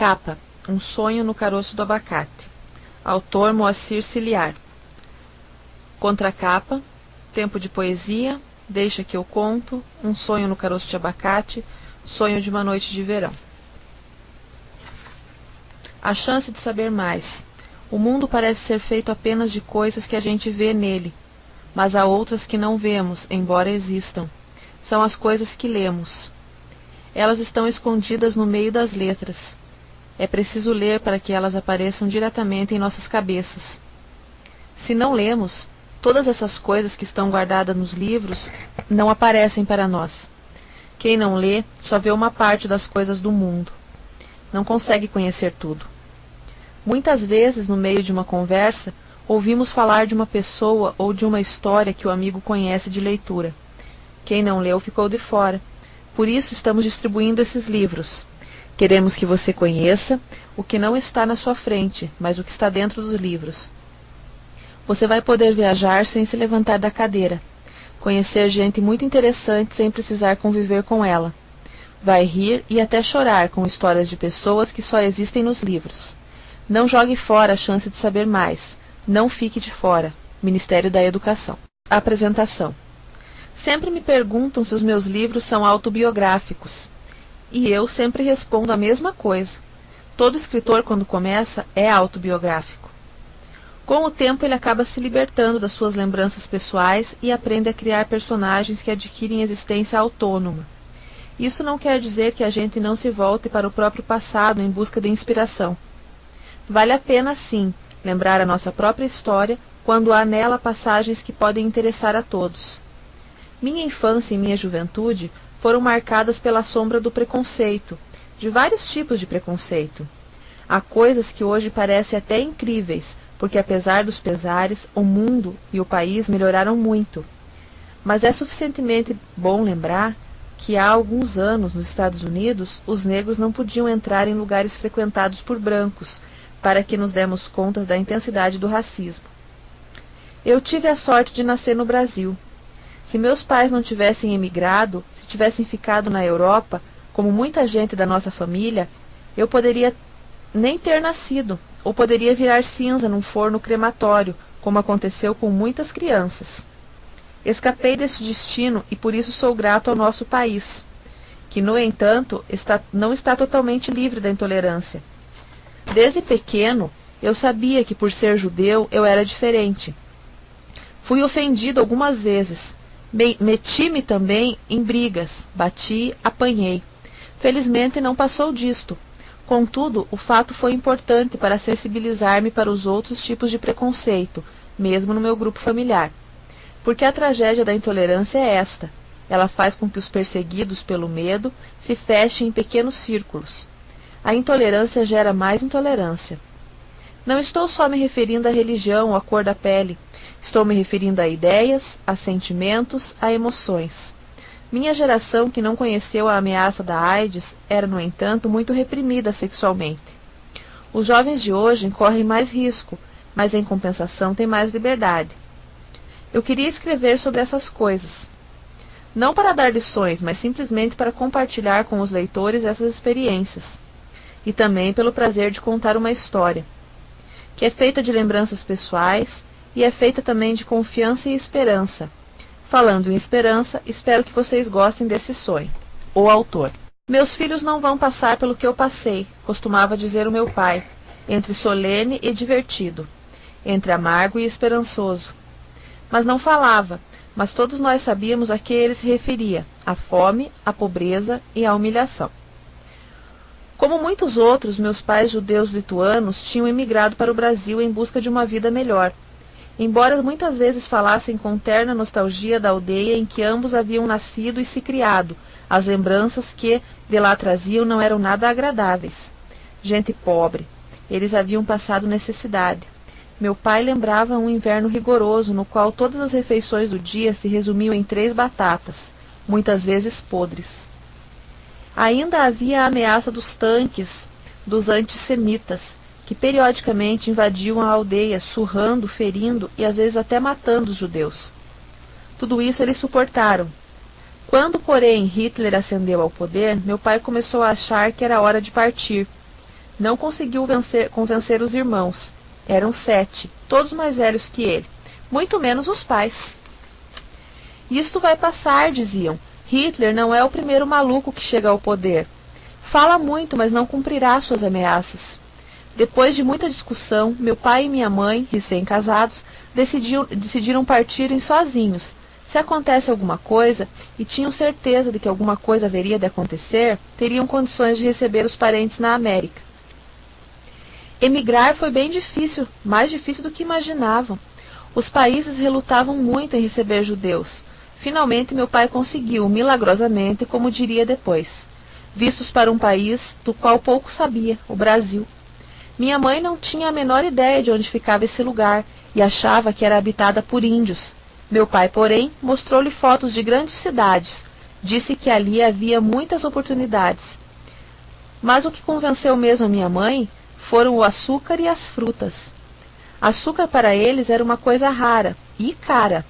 Capa, um sonho no caroço do abacate. Autor Moacir Ciliar. Contracapa, tempo de poesia, deixa que eu conto, um sonho no caroço de abacate, sonho de uma noite de verão. A chance de saber mais. O mundo parece ser feito apenas de coisas que a gente vê nele, mas há outras que não vemos, embora existam. São as coisas que lemos. Elas estão escondidas no meio das letras. É preciso ler para que elas apareçam diretamente em nossas cabeças. Se não lemos, todas essas coisas que estão guardadas nos livros não aparecem para nós. Quem não lê só vê uma parte das coisas do mundo. Não consegue conhecer tudo. Muitas vezes, no meio de uma conversa, ouvimos falar de uma pessoa ou de uma história que o amigo conhece de leitura. Quem não leu ficou de fora. Por isso estamos distribuindo esses livros. Queremos que você conheça o que não está na sua frente, mas o que está dentro dos livros. Você vai poder viajar sem se levantar da cadeira, conhecer gente muito interessante sem precisar conviver com ela. Vai rir e até chorar com histórias de pessoas que só existem nos livros. Não jogue fora a chance de saber mais. Não fique de fora. Ministério da Educação. Apresentação. Sempre me perguntam se os meus livros são autobiográficos. E eu sempre respondo a mesma coisa. Todo escritor, quando começa, é autobiográfico. Com o tempo, ele acaba se libertando das suas lembranças pessoais e aprende a criar personagens que adquirem existência autônoma. Isso não quer dizer que a gente não se volte para o próprio passado em busca de inspiração. Vale a pena, sim, lembrar a nossa própria história quando há nela passagens que podem interessar a todos. Minha infância e minha juventude foram marcadas pela sombra do preconceito, de vários tipos de preconceito. Há coisas que hoje parecem até incríveis, porque apesar dos pesares, o mundo e o país melhoraram muito. Mas é suficientemente bom lembrar que há alguns anos, nos Estados Unidos, os negros não podiam entrar em lugares frequentados por brancos, para que nos demos conta da intensidade do racismo. Eu tive a sorte de nascer no Brasil. Se meus pais não tivessem emigrado, se tivessem ficado na Europa, como muita gente da nossa família, eu poderia nem ter nascido, ou poderia virar cinza num forno crematório, como aconteceu com muitas crianças. Escapei desse destino e por isso sou grato ao nosso país, que, no entanto, não está totalmente livre da intolerância. Desde pequeno, eu sabia que por ser judeu eu era diferente. Fui ofendido algumas vezes. Meti-me também em brigas, bati, apanhei. Felizmente não passou disto. Contudo, o fato foi importante para sensibilizar-me para os outros tipos de preconceito, mesmo no meu grupo familiar. Porque a tragédia da intolerância é esta. Ela faz com que os perseguidos pelo medo se fechem em pequenos círculos. A intolerância gera mais intolerância. Não estou só me referindo à religião ou à cor da pele. Estou me referindo a ideias, a sentimentos, a emoções. Minha geração, que não conheceu a ameaça da AIDS, era, no entanto, muito reprimida sexualmente. Os jovens de hoje correm mais risco, mas em compensação têm mais liberdade. Eu queria escrever sobre essas coisas. Não para dar lições, mas simplesmente para compartilhar com os leitores essas experiências. E também pelo prazer de contar uma história, que é feita de lembranças pessoais e é feita também de confiança e esperança. Falando em esperança, espero que vocês gostem desse sonho. O autor. Meus filhos não vão passar pelo que eu passei, costumava dizer o meu pai, entre solene e divertido, entre amargo e esperançoso. Mas não falava, mas todos nós sabíamos a que ele se referia, à fome, à pobreza e à humilhação. Como muitos outros, meus pais judeus lituanos tinham emigrado para o Brasil em busca de uma vida melhor. Embora muitas vezes falassem com terna nostalgia da aldeia em que ambos haviam nascido e se criado, as lembranças que de lá traziam não eram nada agradáveis. Gente pobre. Eles haviam passado necessidade. Meu pai lembrava um inverno rigoroso, no qual todas as refeições do dia se resumiam em 3 batatas, muitas vezes podres. Ainda havia a ameaça dos tanques, dos antissemitas, que periodicamente invadiam a aldeia, surrando, ferindo e às vezes até matando os judeus. Tudo isso eles suportaram. Quando, porém, Hitler ascendeu ao poder, meu pai começou a achar que era hora de partir. Não conseguiu convencer os irmãos. Eram 7, todos mais velhos que ele, muito menos os pais. Isto vai passar, diziam. Hitler não é o primeiro maluco que chega ao poder. Fala muito, mas não cumprirá suas ameaças. Depois de muita discussão, meu pai e minha mãe, recém-casados, decidiram partirem sozinhos. Se acontece alguma coisa, e tinham certeza de que alguma coisa haveria de acontecer, teriam condições de receber os parentes na América. Emigrar foi bem difícil, mais difícil do que imaginavam. Os países relutavam muito em receber judeus. Finalmente meu pai conseguiu, milagrosamente, como diria depois, vistos para um país do qual pouco sabia, o Brasil. Minha mãe não tinha a menor ideia de onde ficava esse lugar e achava que era habitada por índios. Meu pai, porém, mostrou-lhe fotos de grandes cidades. Disse que ali havia muitas oportunidades. Mas o que convenceu mesmo a minha mãe foram o açúcar e as frutas. Açúcar para eles era uma coisa rara e cara.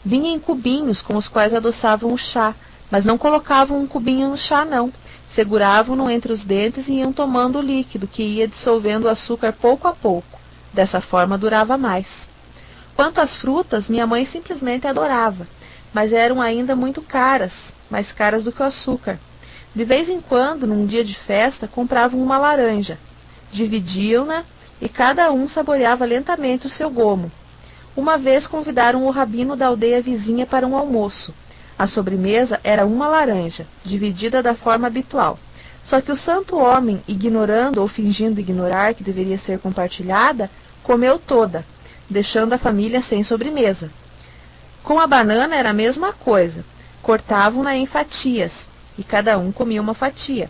Vinha em cubinhos com os quais adoçavam o chá, mas não colocavam um cubinho no chá, não. Seguravam-no entre os dentes e iam tomando o líquido, que ia dissolvendo o açúcar pouco a pouco. Dessa forma durava mais. Quanto às frutas, minha mãe simplesmente adorava, mas eram ainda muito caras, mais caras do que o açúcar. De vez em quando, num dia de festa, compravam uma laranja. Dividiam-na e cada um saboreava lentamente o seu gomo. Uma vez convidaram o rabino da aldeia vizinha para um almoço. A sobremesa era uma laranja, dividida da forma habitual. Só que o santo homem, ignorando ou fingindo ignorar que deveria ser compartilhada, comeu toda, deixando a família sem sobremesa. Com a banana era a mesma coisa. Cortavam-na em fatias, e cada um comia uma fatia.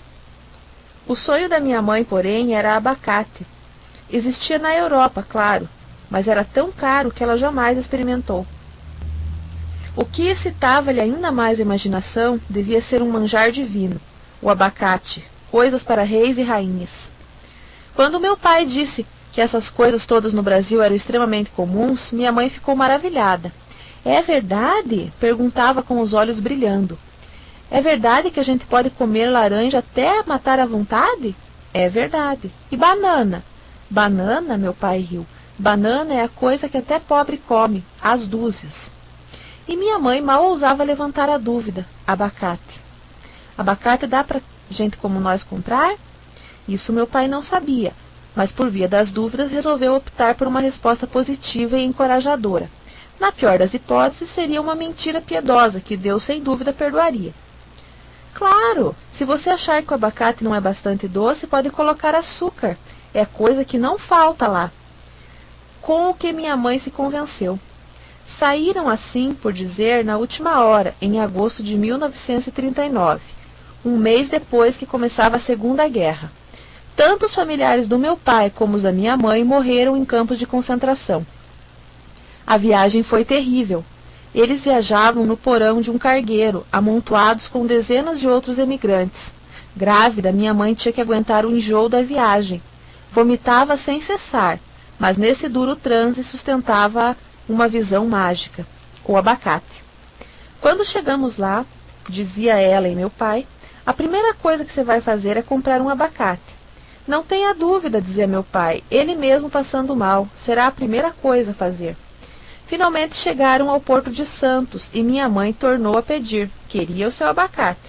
O sonho da minha mãe, porém, era abacate. Existia na Europa, claro, mas era tão caro que ela jamais experimentou. O que excitava-lhe ainda mais a imaginação devia ser um manjar divino, o abacate, coisas para reis e rainhas. Quando meu pai disse que essas coisas todas no Brasil eram extremamente comuns, minha mãe ficou maravilhada. É verdade? Perguntava com os olhos brilhando. É verdade que a gente pode comer laranja até matar à vontade? É verdade. E banana? Banana, meu pai riu. Banana é a coisa que até pobre come, às dúzias. E minha mãe mal ousava levantar a dúvida. Abacate. Abacate dá para gente como nós comprar? Isso meu pai não sabia, mas por via das dúvidas resolveu optar por uma resposta positiva e encorajadora. Na pior das hipóteses, seria uma mentira piedosa que Deus sem dúvida perdoaria. Claro, se você achar que o abacate não é bastante doce, pode colocar açúcar. É coisa que não falta lá. Com o que minha mãe se convenceu. Saíram assim, por dizer, na última hora, em agosto de 1939, um mês depois que começava a Segunda Guerra. Tanto os familiares do meu pai como os da minha mãe morreram em campos de concentração. A viagem foi terrível. Eles viajavam no porão de um cargueiro, amontoados com dezenas de outros emigrantes. Grávida, minha mãe tinha que aguentar o enjoo da viagem. Vomitava sem cessar, mas nesse duro transe sustentava uma visão mágica, o abacate. Quando chegamos lá, dizia ela e meu pai, a primeira coisa que você vai fazer é comprar um abacate. Não tenha dúvida, dizia meu pai, ele mesmo passando mal, será a primeira coisa a fazer. Finalmente chegaram ao Porto de Santos e minha mãe tornou a pedir, queria o seu abacate.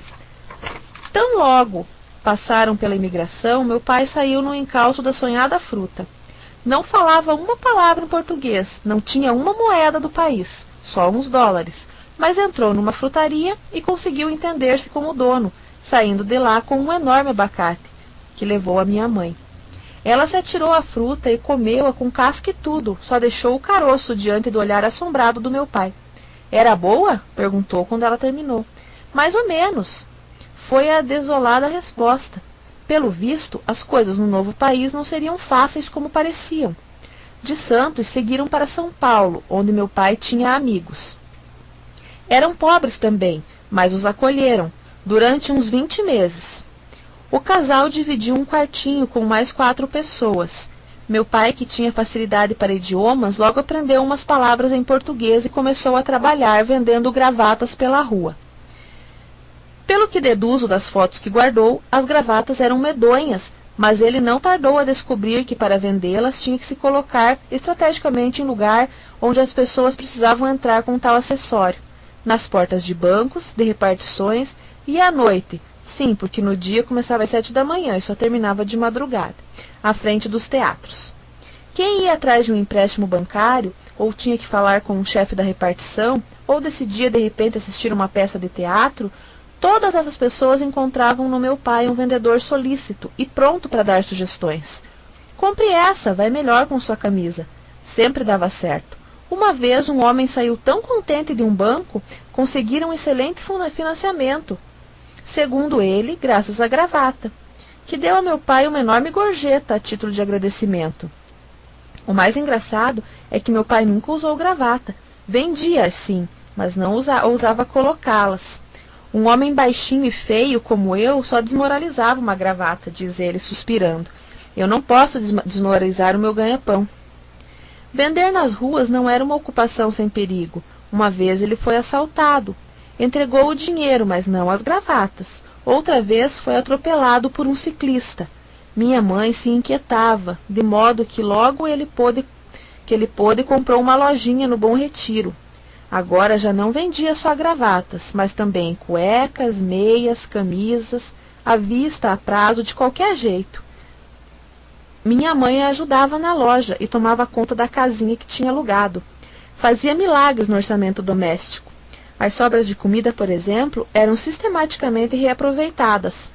Tão logo passaram pela imigração, meu pai saiu no encalço da sonhada fruta. Não falava uma palavra em português, não tinha uma moeda do país, só uns dólares, mas entrou numa frutaria e conseguiu entender-se com o dono, saindo de lá com um enorme abacate, que levou a minha mãe. Ela se atirou à fruta e comeu-a com casca e tudo, só deixou o caroço diante do olhar assombrado do meu pai. Era boa? Perguntou quando ela terminou. Mais ou menos. Foi a desolada resposta. Pelo visto, as coisas no novo país não seriam fáceis como pareciam. De Santos seguiram para São Paulo, onde meu pai tinha amigos. Eram pobres também, mas os acolheram, durante uns 20 meses. O casal dividiu um quartinho com mais 4 pessoas. Meu pai, que tinha facilidade para idiomas, logo aprendeu umas palavras em português e começou a trabalhar vendendo gravatas pela rua. Pelo que deduzo das fotos que guardou, as gravatas eram medonhas, mas ele não tardou a descobrir que para vendê-las tinha que se colocar estrategicamente em lugar onde as pessoas precisavam entrar com tal acessório, nas portas de bancos, de repartições e à noite, sim, porque no dia começava às 7 da manhã e só terminava de madrugada, à frente dos teatros. Quem ia atrás de um empréstimo bancário, ou tinha que falar com um chefe da repartição, ou decidia de repente assistir uma peça de teatro, todas essas pessoas encontravam no meu pai um vendedor solícito e pronto para dar sugestões. Compre essa, vai melhor com sua camisa. Sempre dava certo. Uma vez um homem saiu tão contente de um banco, conseguiram um excelente financiamento. Segundo ele, graças à gravata, que deu a meu pai uma enorme gorjeta a título de agradecimento. O mais engraçado é que meu pai nunca usou gravata. Vendia, sim, mas não ousava colocá-las. Um homem baixinho e feio como eu só desmoralizava uma gravata, diz ele, suspirando. Eu não posso desmoralizar o meu ganha-pão. Vender nas ruas não era uma ocupação sem perigo. Uma vez ele foi assaltado. Entregou o dinheiro, mas não as gravatas. Outra vez foi atropelado por um ciclista. Minha mãe se inquietava, de modo que logo ele pôde comprou uma lojinha no Bom Retiro. Agora já não vendia só gravatas, mas também cuecas, meias, camisas, à vista, a prazo, de qualquer jeito. Minha mãe a ajudava na loja e tomava conta da casinha que tinha alugado. Fazia milagres no orçamento doméstico. As sobras de comida, por exemplo, eram sistematicamente reaproveitadas.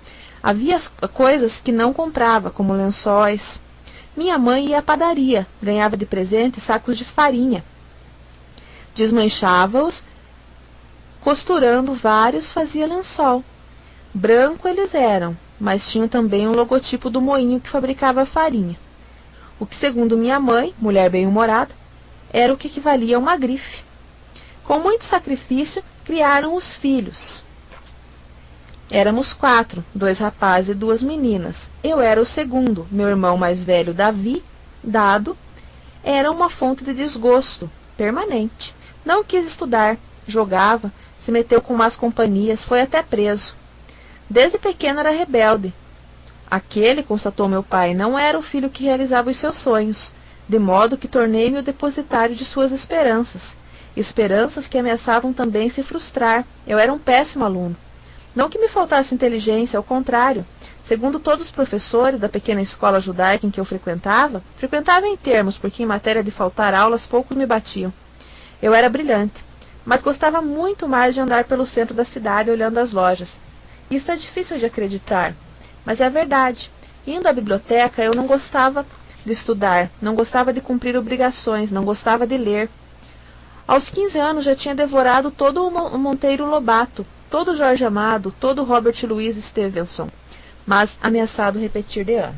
Havia coisas que não comprava, como lençóis. Minha mãe ia à padaria, ganhava de presente sacos de farinha. Desmanchava-os, costurando vários, fazia lençol. Branco eles eram, mas tinham também um logotipo do moinho que fabricava a farinha. O que, segundo minha mãe, mulher bem-humorada, era o que equivalia a uma grife. Com muito sacrifício, criaram os filhos. Éramos 4, 2 rapazes e 2 meninas. Eu era o segundo, meu irmão mais velho, Dado, era uma fonte de desgosto permanente. Não quis estudar, jogava, se meteu com más companhias, foi até preso. Desde pequeno era rebelde. Aquele, constatou meu pai, não era o filho que realizava os seus sonhos, de modo que tornei-me o depositário de suas esperanças. Esperanças que ameaçavam também se frustrar. Eu era um péssimo aluno. Não que me faltasse inteligência, ao contrário. Segundo todos os professores da pequena escola judaica em que eu frequentava em termos, porque em matéria de faltar aulas poucos me batiam. Eu era brilhante, mas gostava muito mais de andar pelo centro da cidade olhando as lojas. Isso é difícil de acreditar, mas é verdade. Indo à biblioteca, eu não gostava de estudar, não gostava de cumprir obrigações, não gostava de ler. Aos 15 anos já tinha devorado todo o Monteiro Lobato, todo o Jorge Amado, todo o Robert Louis Stevenson, mas ameaçado repetir de ano.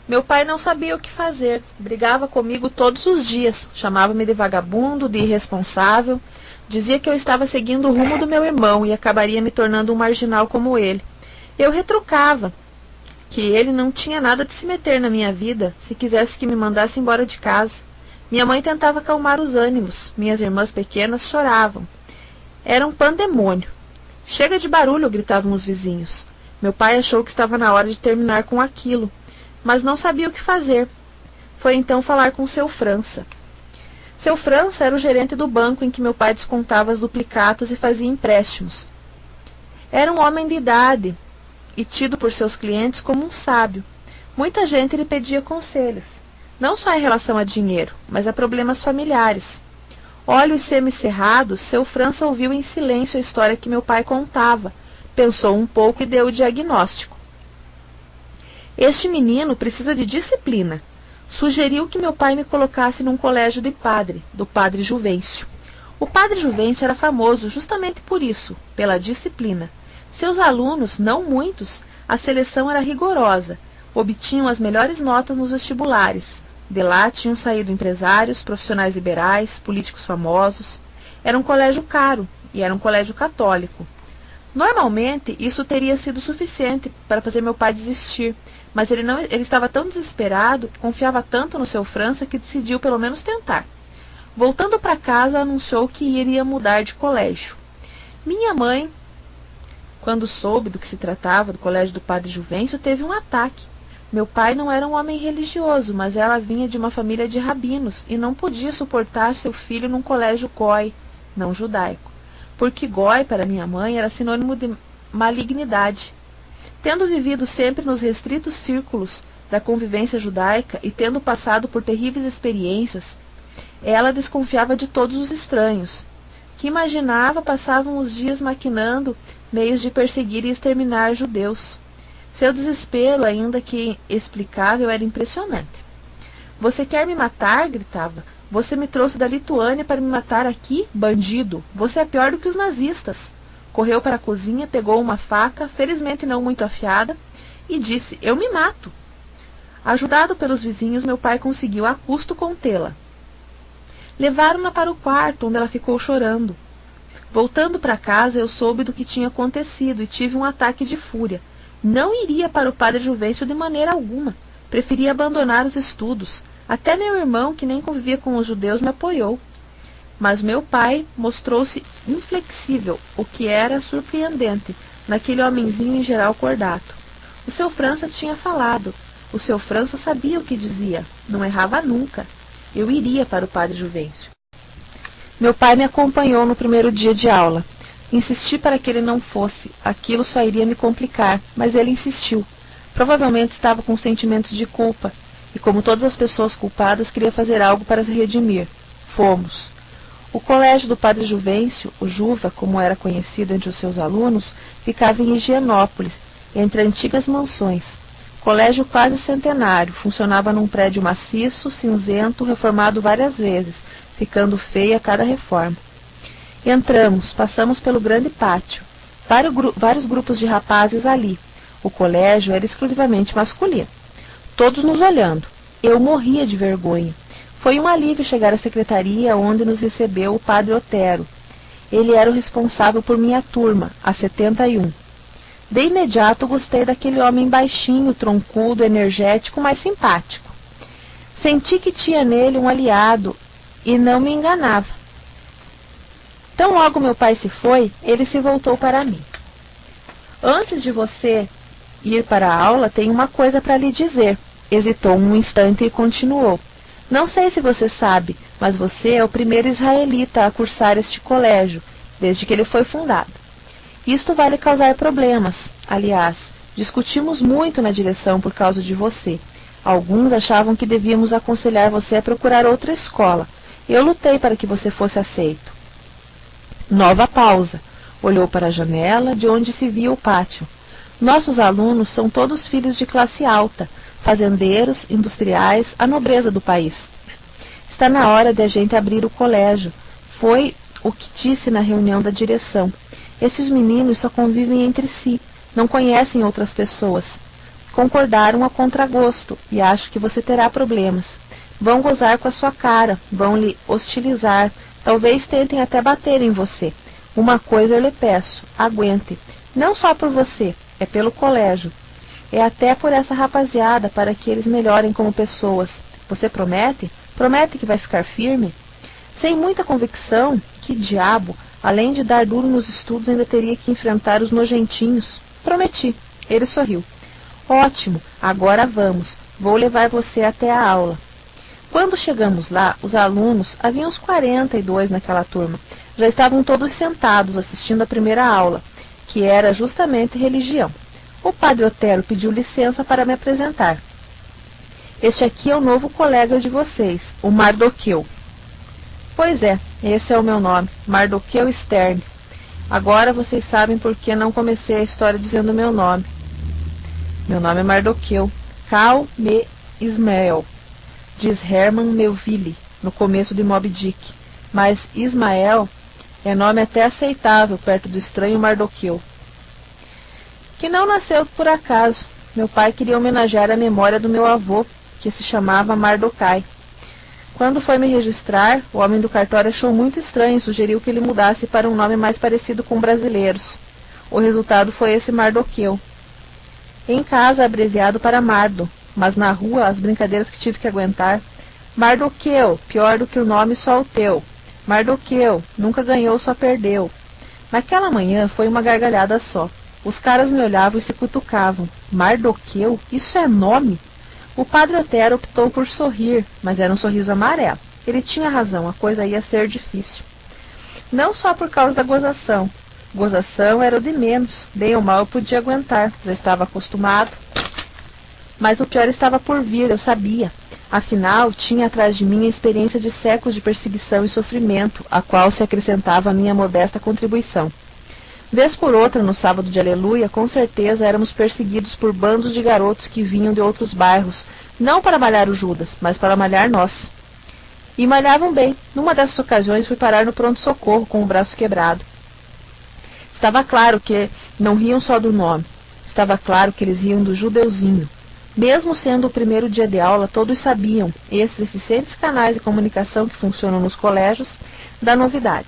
Meu pai não sabia o que fazer, brigava comigo todos os dias, chamava-me de vagabundo, de irresponsável, dizia que eu estava seguindo o rumo do meu irmão e acabaria me tornando um marginal como ele. Eu retrucava que ele não tinha nada de se meter na minha vida, se quisesse que me mandasse embora de casa. Minha mãe tentava acalmar os ânimos, minhas irmãs pequenas choravam. Era um pandemônio. Chega de barulho, gritavam os vizinhos. Meu pai achou que estava na hora de terminar com aquilo, mas não sabia o que fazer. Foi então falar com seu França. Seu França era o gerente do banco em que meu pai descontava as duplicatas e fazia empréstimos. Era um homem de idade e tido por seus clientes como um sábio. Muita gente lhe pedia conselhos, não só em relação a dinheiro, mas a problemas familiares. Olhos semicerrados, seu França ouviu em silêncio a história que meu pai contava, pensou um pouco e deu o diagnóstico. Este menino precisa de disciplina. Sugeriu que meu pai me colocasse num colégio de padre, do padre Juvencio. O padre Juvencio era famoso justamente por isso, pela disciplina. Seus alunos, não muitos, a seleção era rigorosa, obtinham as melhores notas nos vestibulares. De lá tinham saído empresários, profissionais liberais, políticos famosos. Era um colégio caro e era um colégio católico. Normalmente, isso teria sido suficiente para fazer meu pai desistir, mas ele estava tão desesperado, confiava tanto no seu França, que decidiu pelo menos tentar. Voltando para casa, anunciou que iria mudar de colégio. Minha mãe, quando soube do que se tratava do colégio do padre Juvencio, teve um ataque. Meu pai não era um homem religioso, mas ela vinha de uma família de rabinos e não podia suportar seu filho num colégio goi, não judaico, porque goi para minha mãe era sinônimo de malignidade. Tendo vivido sempre nos restritos círculos da convivência judaica e tendo passado por terríveis experiências, ela desconfiava de todos os estranhos, que imaginava passavam os dias maquinando meios de perseguir e exterminar judeus. Seu desespero, ainda que explicável, era impressionante. Você quer me matar? Gritava. Você me trouxe da Lituânia para me matar aqui? Bandido! Você é pior do que os nazistas. Correu para a cozinha, pegou uma faca, felizmente não muito afiada, e disse, eu me mato. Ajudado pelos vizinhos, meu pai conseguiu a custo contê-la. Levaram-na para o quarto, onde ela ficou chorando. Voltando para casa, eu soube do que tinha acontecido e tive um ataque de fúria. Não iria para o padre Juvencio de maneira alguma. Preferia abandonar os estudos. Até meu irmão, que nem convivia com os judeus, me apoiou. Mas meu pai mostrou-se inflexível, o que era surpreendente, naquele homenzinho em geral cordato. O seu França tinha falado. O seu França sabia o que dizia. Não errava nunca. Eu iria para o padre Juvencio. Meu pai me acompanhou no primeiro dia de aula. Insisti para que ele não fosse. Aquilo só iria me complicar, mas ele insistiu. Provavelmente estava com sentimentos de culpa, e como todas as pessoas culpadas, queria fazer algo para se redimir. Fomos. O colégio do padre Juvencio, o Juva, como era conhecido entre os seus alunos, ficava em Higienópolis, entre antigas mansões. Colégio quase centenário, funcionava num prédio maciço, cinzento, reformado várias vezes, ficando feio a cada reforma. Entramos, passamos pelo grande pátio. Vários grupos de rapazes ali. O colégio era exclusivamente masculino. Todos nos olhando. Eu morria de vergonha. Foi um alívio chegar à secretaria, onde nos recebeu o padre Otero. Ele era o responsável por minha turma, a 71. De imediato gostei daquele homem baixinho, troncudo, energético, mas simpático. Senti que tinha nele um aliado e não me enganava. Tão logo meu pai se foi, ele se voltou para mim. Antes de você ir para a aula, tenho uma coisa para lhe dizer. Hesitou um instante e continuou. Não sei se você sabe, mas você é o primeiro israelita a cursar este colégio, desde que ele foi fundado. Isto vai lhe causar problemas. Aliás, discutimos muito na direção por causa de você. Alguns achavam que devíamos aconselhar você a procurar outra escola. Eu lutei para que você fosse aceito. Nova pausa. Olhou para a janela, de onde se via o pátio. Nossos alunos são todos filhos de classe alta, fazendeiros, industriais, a nobreza do país. Está na hora de a gente abrir o colégio. Foi o que disse na reunião da direção. Esses meninos só convivem entre si, não conhecem outras pessoas. Concordaram a contragosto, e acho que você terá problemas. Vão gozar com a sua cara, vão lhe hostilizar, talvez tentem até bater em você. Uma coisa eu lhe peço, aguente. Não só por você, é pelo colégio. É até por essa rapaziada, para que eles melhorem como pessoas. Você promete? Promete que vai ficar firme? Sem muita convicção, que diabo, além de dar duro nos estudos, ainda teria que enfrentar os nojentinhos. Prometi. Ele sorriu. Ótimo, agora vamos. Vou levar você até a aula. Quando chegamos lá, os alunos, havia uns 42 naquela turma, já estavam todos sentados assistindo a primeira aula, que era justamente religião. O padre Otero pediu licença para me apresentar. Este aqui é o novo colega de vocês, o Mardoqueu. Pois é, esse é o meu nome, Mardoqueu Stern. Agora vocês sabem por que não comecei a história dizendo meu nome. Meu nome é Mardoqueu, Cal Me Ismael. Diz Herman Melville, no começo de Moby Dick, mas Ismael é nome até aceitável perto do estranho Mardoqueu, que não nasceu por acaso. Meu pai queria homenagear a memória do meu avô, que se chamava Mardocai. Quando foi me registrar, o homem do cartório achou muito estranho e sugeriu que ele mudasse para um nome mais parecido com brasileiros. O resultado foi esse Mardoqueu. Em casa, abreviado para Mardo, mas na rua, as brincadeiras que tive que aguentar. Mardoqueu, pior do que o nome só o teu. Mardoqueu, nunca ganhou, só perdeu. Naquela manhã foi uma gargalhada só. Os caras me olhavam e se cutucavam. Mardoqueu? Isso é nome? O padre Otero optou por sorrir, mas era um sorriso amarelo. Ele tinha razão, a coisa ia ser difícil. Não só por causa da gozação. Gozação era o de menos. Bem ou mal eu podia aguentar, já estava acostumado. Mas o pior estava por vir, eu sabia. Afinal, tinha atrás de mim a experiência de séculos de perseguição e sofrimento, a qual se acrescentava a minha modesta contribuição. Vez por outra, no sábado de Aleluia, com certeza éramos perseguidos por bandos de garotos que vinham de outros bairros, não para malhar o Judas, mas para malhar nós. E malhavam bem. Numa dessas ocasiões fui parar no pronto-socorro com o braço quebrado. Estava claro que não riam só do nome. Estava claro que eles riam do judeuzinho. Mesmo sendo o primeiro dia de aula, todos sabiam, esses eficientes canais de comunicação que funcionam nos colégios, da novidade.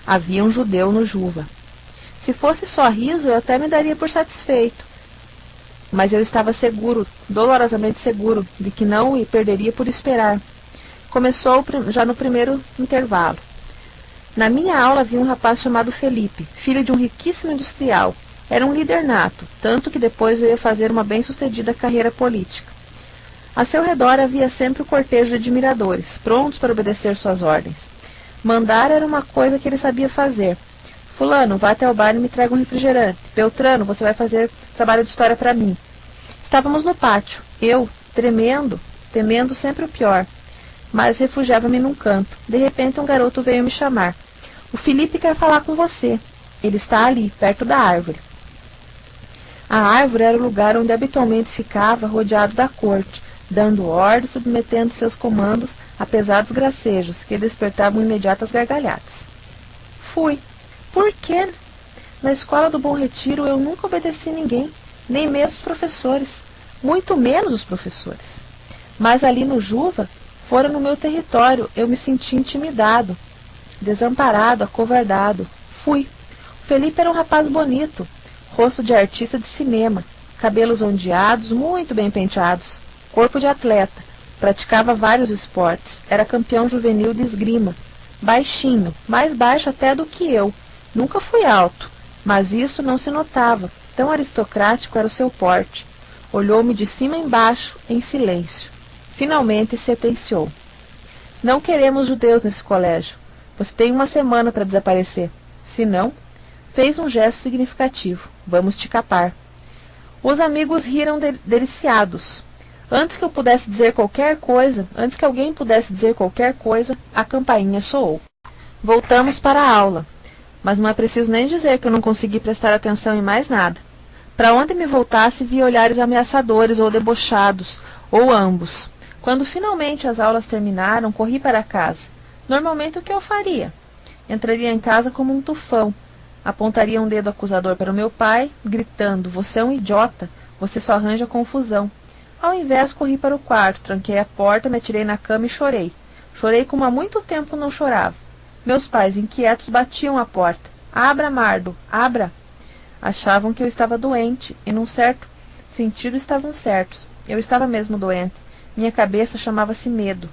Havia um judeu no Juva. Se fosse só riso, eu até me daria por satisfeito. Mas eu estava seguro, dolorosamente seguro, de que não o perderia por esperar. Começou já no primeiro intervalo. Na minha aula havia um rapaz chamado Felipe, filho de um riquíssimo industrial. Era um líder nato, tanto que depois veio a fazer uma bem-sucedida carreira política. A seu redor havia sempre o cortejo de admiradores, prontos para obedecer suas ordens. Mandar era uma coisa que ele sabia fazer. Fulano, vá até o bar e me traga um refrigerante. Beltrano, você vai fazer trabalho de história para mim. Estávamos no pátio. Eu, tremendo, temendo sempre o pior. Mas refugiava-me num canto. De repente um garoto veio me chamar. O Felipe quer falar com você. Ele está ali, perto da árvore. A árvore era o lugar onde habitualmente ficava, rodeado da corte, dando ordens, submetendo seus comandos a pesados gracejos, que despertavam imediatas gargalhadas. Fui. Por quê? Na escola do Bom Retiro eu nunca obedeci ninguém, nem mesmo os professores, muito menos os professores. Mas ali no Juva, fora no meu território, eu me senti intimidado, desamparado, acovardado. Fui. O Felipe era um rapaz bonito, rosto de artista de cinema, cabelos ondeados, muito bem penteados, corpo de atleta, praticava vários esportes, era campeão juvenil de esgrima, baixinho, mais baixo até do que eu. Nunca fui alto, mas isso não se notava, tão aristocrático era o seu porte. Olhou-me de cima a embaixo, em silêncio. Finalmente sentenciou. Não queremos judeus nesse colégio. Você tem uma semana para desaparecer. Se não, fez um gesto significativo. Vamos te capar. Os amigos riram deliciados. Antes que eu pudesse dizer qualquer coisa, antes que alguém pudesse dizer qualquer coisa, a campainha soou. Voltamos para a aula. Mas não é preciso nem dizer que eu não consegui prestar atenção em mais nada. Para onde me voltasse, via olhares ameaçadores ou debochados, ou ambos. Quando finalmente as aulas terminaram, corri para casa. Normalmente o que eu faria? Entraria em casa como um tufão. Apontaria um dedo acusador para o meu pai, gritando, você é um idiota, você só arranja confusão. Ao invés, corri para o quarto, tranquei a porta, me atirei na cama e chorei. Chorei como há muito tempo não chorava. Meus pais, inquietos, batiam à porta. Abra, Mardo, abra! Achavam que eu estava doente, e num certo sentido estavam certos. Eu estava mesmo doente. Minha cabeça chamava-se medo.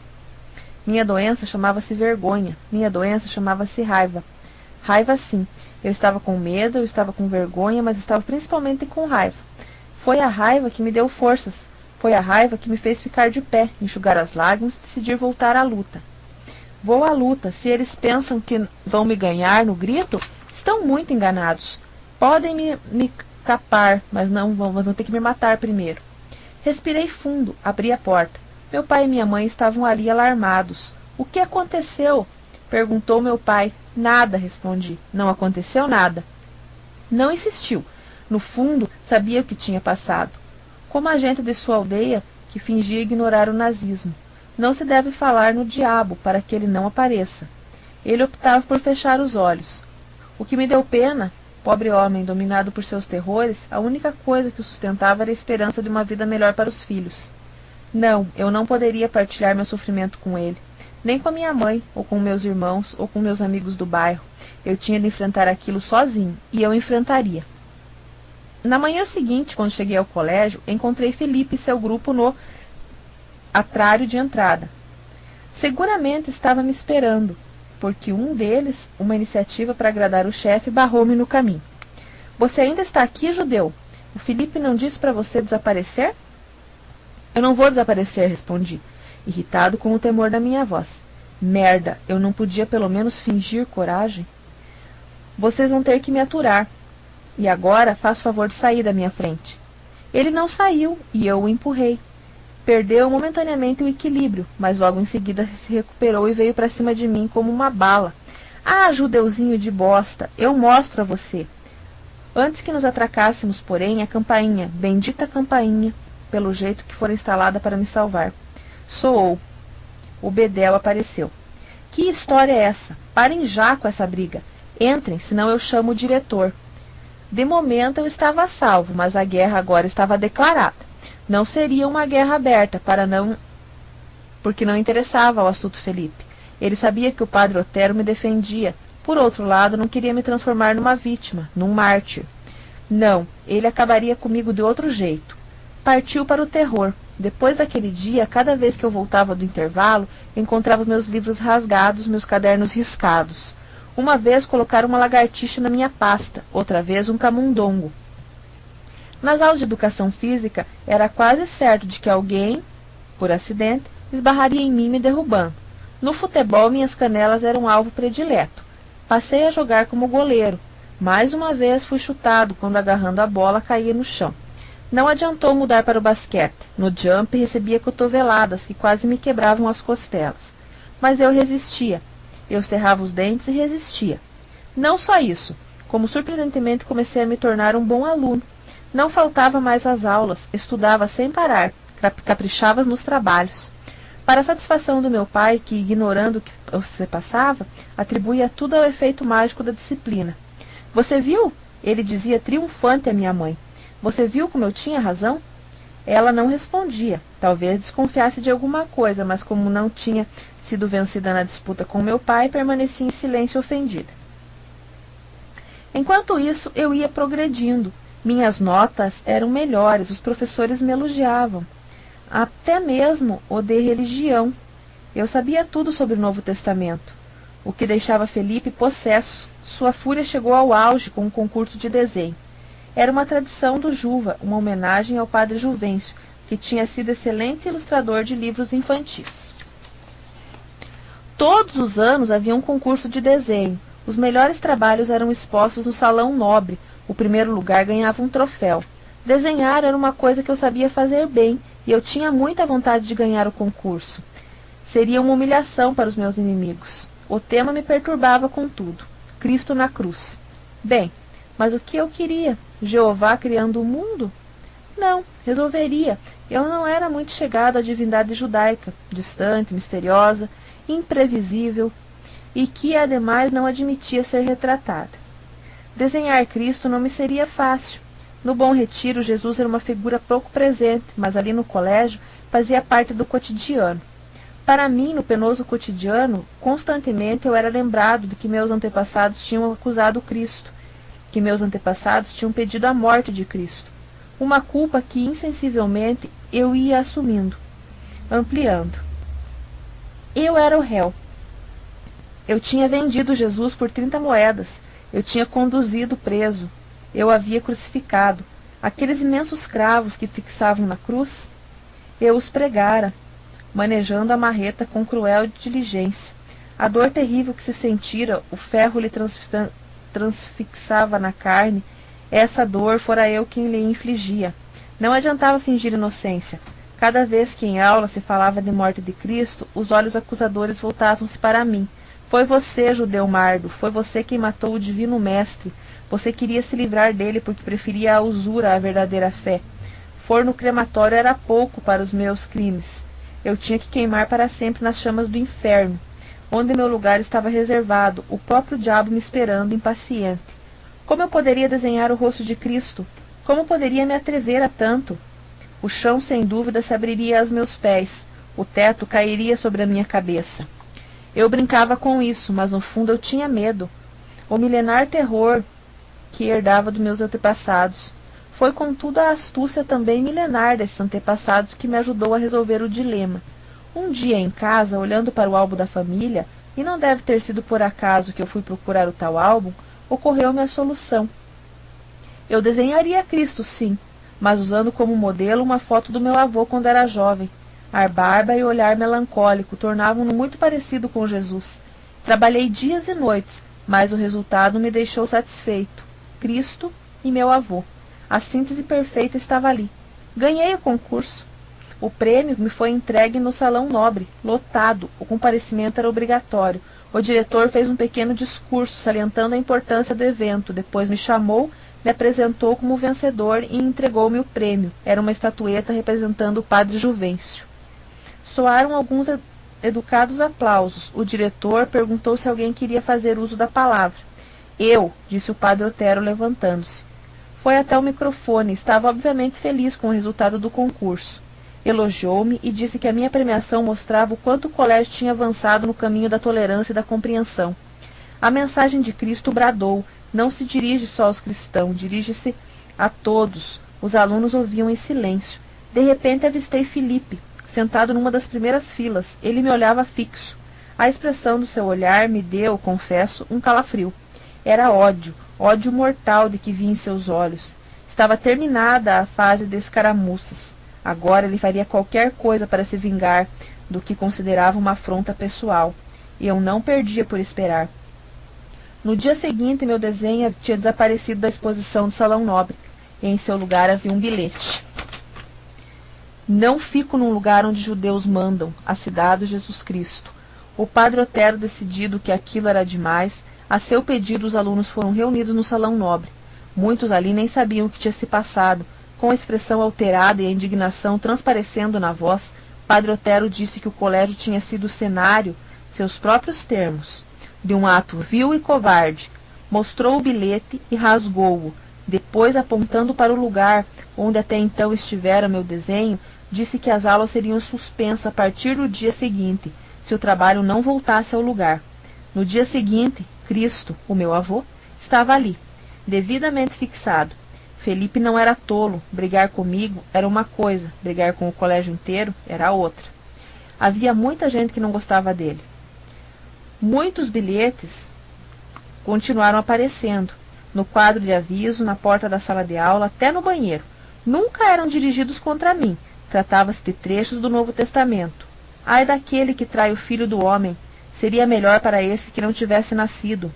Minha doença chamava-se vergonha. Minha doença chamava-se raiva. Raiva, sim. Eu estava com medo, eu estava com vergonha, mas estava principalmente com raiva. Foi a raiva que me deu forças. Foi a raiva que me fez ficar de pé, enxugar as lágrimas e decidir voltar à luta. Vou à luta. Se eles pensam que vão me ganhar no grito, estão muito enganados. Podem me capar, mas não vão ter que me matar primeiro. Respirei fundo, abri a porta. Meu pai e minha mãe estavam ali alarmados. O que aconteceu? Perguntou meu pai. Nada, respondi. Não aconteceu nada. Não insistiu. No fundo, sabia o que tinha passado. Como agente de sua aldeia, que fingia ignorar o nazismo. Não se deve falar no diabo para que ele não apareça. Ele optava por fechar os olhos. O que me deu pena, pobre homem dominado por seus terrores, a única coisa que o sustentava era a esperança de uma vida melhor para os filhos. Não, eu não poderia partilhar meu sofrimento com ele, nem com a minha mãe, ou com meus irmãos, ou com meus amigos do bairro. Eu tinha de enfrentar aquilo sozinho, e eu enfrentaria. Na manhã seguinte, quando cheguei ao colégio, encontrei Felipe e seu grupo no atrário de entrada. Seguramente estava me esperando, porque um deles, uma iniciativa para agradar o chefe, barrou-me no caminho. Você ainda está aqui, judeu? O Felipe não disse para você desaparecer? Eu não vou desaparecer, respondi, irritado com o temor da minha voz. Merda, eu não podia pelo menos fingir coragem? Vocês vão ter que me aturar. E agora faça o favor de sair da minha frente. Ele não saiu e eu o empurrei. Perdeu momentaneamente o equilíbrio, mas logo em seguida se recuperou e veio para cima de mim como uma bala. Ah, judeuzinho de bosta, eu mostro a você. Antes que nos atracássemos, porém, a campainha, bendita campainha, pelo jeito que fora instalada para me salvar, soou. O bedel apareceu. Que história é essa? Parem já com essa briga. Entrem, senão eu chamo o diretor. De momento eu estava a salvo, mas a guerra agora estava declarada. Não seria uma guerra aberta, porque não interessava ao astuto Felipe. Ele sabia que o padre Otero me defendia. Por outro lado, não queria me transformar numa vítima, num mártir. Não, ele acabaria comigo de outro jeito. Partiu para o terror. Depois daquele dia, cada vez que eu voltava do intervalo, encontrava meus livros rasgados, meus cadernos riscados. Uma vez colocaram uma lagartixa na minha pasta, outra vez um camundongo. Nas aulas de educação física, era quase certo de que alguém, por acidente, esbarraria em mim me derrubando. No futebol, minhas canelas eram um alvo predileto. Passei a jogar como goleiro. Mais uma vez fui chutado quando, agarrando a bola, caía no chão. Não adiantou mudar para o basquete. No jump recebia cotoveladas que quase me quebravam as costelas. Mas eu resistia. Eu cerrava os dentes e resistia. Não só isso, como surpreendentemente comecei a me tornar um bom aluno. Não faltava mais às aulas, estudava sem parar, caprichava nos trabalhos. Para a satisfação do meu pai, que, ignorando o que se passava, atribuía tudo ao efeito mágico da disciplina. Você viu? Ele dizia triunfante à minha mãe. Você viu como eu tinha razão? Ela não respondia. Talvez desconfiasse de alguma coisa, mas como não tinha sido vencida na disputa com meu pai, permanecia em silêncio ofendida. Enquanto isso, eu ia progredindo. Minhas notas eram melhores, os professores me elogiavam. Até mesmo o de religião. Eu sabia tudo sobre o Novo Testamento, o que deixava Felipe possesso. Sua fúria chegou ao auge com um concurso de desenho. Era uma tradição do Juva, uma homenagem ao padre Juvencio, que tinha sido excelente ilustrador de livros infantis. Todos os anos havia um concurso de desenho. Os melhores trabalhos eram expostos no Salão Nobre. O primeiro lugar ganhava um troféu. Desenhar era uma coisa que eu sabia fazer bem, e eu tinha muita vontade de ganhar o concurso. Seria uma humilhação para os meus inimigos. O tema me perturbava contudo. Cristo na cruz. Bem, mas o que eu queria? Jeová criando o mundo? Não, resolveria. Eu não era muito chegado à divindade judaica, distante, misteriosa, imprevisível, e que, ademais, não admitia ser retratada. Desenhar Cristo não me seria fácil. No Bom Retiro, Jesus era uma figura pouco presente, mas ali no colégio fazia parte do cotidiano. Para mim, no penoso cotidiano, constantemente eu era lembrado de que meus antepassados tinham acusado Cristo, que meus antepassados tinham pedido a morte de Cristo. Uma culpa que, insensivelmente, eu ia assumindo, ampliando. Eu era o réu. Eu tinha vendido Jesus por 30 moedas. Eu tinha conduzido preso. Eu havia crucificado. Aqueles imensos cravos que fixavam na cruz, eu os pregara, manejando a marreta com cruel diligência. A dor terrível que se sentira, o ferro lhe transfixava na carne, essa dor fora eu quem lhe infligia. Não adiantava fingir inocência. Cada vez que em aula se falava de morte de Cristo, os olhos acusadores voltavam-se para mim. Foi você, judeu mardo, foi você quem matou o divino mestre. Você queria se livrar dele porque preferia a usura à verdadeira fé. Forno crematório era pouco para os meus crimes. Eu tinha que queimar para sempre nas chamas do inferno, onde meu lugar estava reservado, o próprio diabo me esperando, impaciente. Como eu poderia desenhar o rosto de Cristo? Como poderia me atrever a tanto? O chão, sem dúvida, se abriria aos meus pés. O teto cairia sobre a minha cabeça. Eu brincava com isso, mas no fundo eu tinha medo. O milenar terror que herdava dos meus antepassados. Foi, contudo, a astúcia também milenar desses antepassados que me ajudou a resolver o dilema. Um dia em casa, olhando para o álbum da família, e não deve ter sido por acaso que eu fui procurar o tal álbum, ocorreu-me a solução. Eu desenharia Cristo, sim, mas usando como modelo uma foto do meu avô quando era jovem. A barba e o olhar melancólico tornavam-no muito parecido com Jesus. Trabalhei dias e noites, mas o resultado me deixou satisfeito. Cristo e meu avô. A síntese perfeita estava ali. Ganhei o concurso. O prêmio me foi entregue no Salão Nobre, lotado. O comparecimento era obrigatório. O diretor fez um pequeno discurso salientando a importância do evento. Depois me chamou, me apresentou como vencedor e entregou-me o prêmio. Era uma estatueta representando o padre Juvencio. Soaram alguns educados aplausos. O diretor perguntou se alguém queria fazer uso da palavra. Eu, disse o padre Otero, levantando-se. Foi até o microfone. Estava obviamente feliz com o resultado do concurso. Elogiou-me e disse que a minha premiação mostrava o quanto o colégio tinha avançado no caminho da tolerância e da compreensão. A mensagem de Cristo bradou. Não se dirige só aos cristãos, dirige-se a todos. Os alunos ouviam em silêncio. De repente avistei Felipe, sentado numa das primeiras filas. Ele me olhava fixo. A expressão do seu olhar me deu, confesso, um calafrio. Era ódio, ódio mortal de que vi em seus olhos. Estava terminada a fase de escaramuças. Agora ele faria qualquer coisa para se vingar do que considerava uma afronta pessoal. E eu não perdia por esperar. No dia seguinte, meu desenho tinha desaparecido da exposição do Salão Nobre. E em seu lugar havia um bilhete. Não fico num lugar onde judeus mandam, assinado Jesus Cristo. O padre Otero, decidido que aquilo era demais, a seu pedido os alunos foram reunidos no Salão Nobre. Muitos ali nem sabiam o que tinha se passado. Com a expressão alterada e a indignação transparecendo na voz, padre Otero disse que o colégio tinha sido o cenário, seus próprios termos, de um ato vil e covarde. Mostrou o bilhete e rasgou-o. Depois, apontando para o lugar onde até então estivera meu desenho, disse que as aulas seriam suspensas a partir do dia seguinte, se o trabalho não voltasse ao lugar. No dia seguinte, Cristo, o meu avô, estava ali, devidamente fixado. Felipe não era tolo. Brigar comigo era uma coisa, brigar com o colégio inteiro era outra. Havia muita gente que não gostava dele. Muitos bilhetes continuaram aparecendo, no quadro de aviso, na porta da sala de aula, até no banheiro. Nunca eram dirigidos contra mim. Tratava-se de trechos do Novo Testamento. Ai daquele que trai o filho do homem. Seria melhor para esse que não tivesse nascido.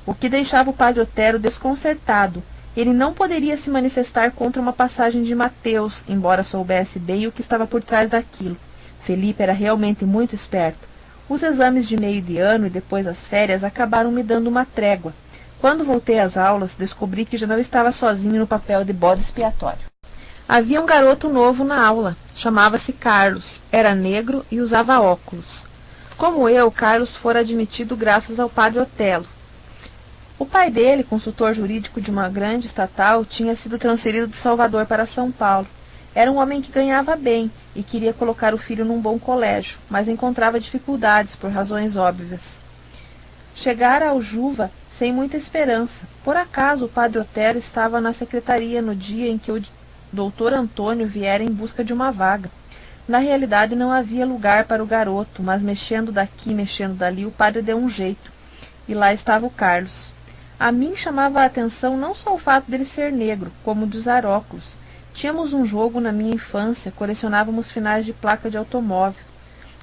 O que deixava o padre Otero desconcertado. Ele não poderia se manifestar contra uma passagem de Mateus, embora soubesse bem o que estava por trás daquilo. Felipe era realmente muito esperto. Os exames de meio de ano e depois as férias acabaram me dando uma trégua. Quando voltei às aulas, descobri que já não estava sozinho no papel de bode expiatório. Havia um garoto novo na aula. Chamava-se Carlos. Era negro e usava óculos. Como eu, Carlos fora admitido graças ao padre Otelo. O pai dele, consultor jurídico de uma grande estatal, tinha sido transferido de Salvador para São Paulo. Era um homem que ganhava bem e queria colocar o filho num bom colégio, mas encontrava dificuldades por razões óbvias. Chegara ao Juva sem muita esperança. Por acaso o padre Otero estava na secretaria no dia em que o doutor Antônio viera em busca de uma vaga. Na realidade não havia lugar para o garoto, mas mexendo daqui, mexendo dali, o padre deu um jeito. E lá estava o Carlos. A mim chamava a atenção não só o fato dele ser negro, como de usar óculos. Tínhamos um jogo na minha infância, colecionávamos finais de placa de automóvel.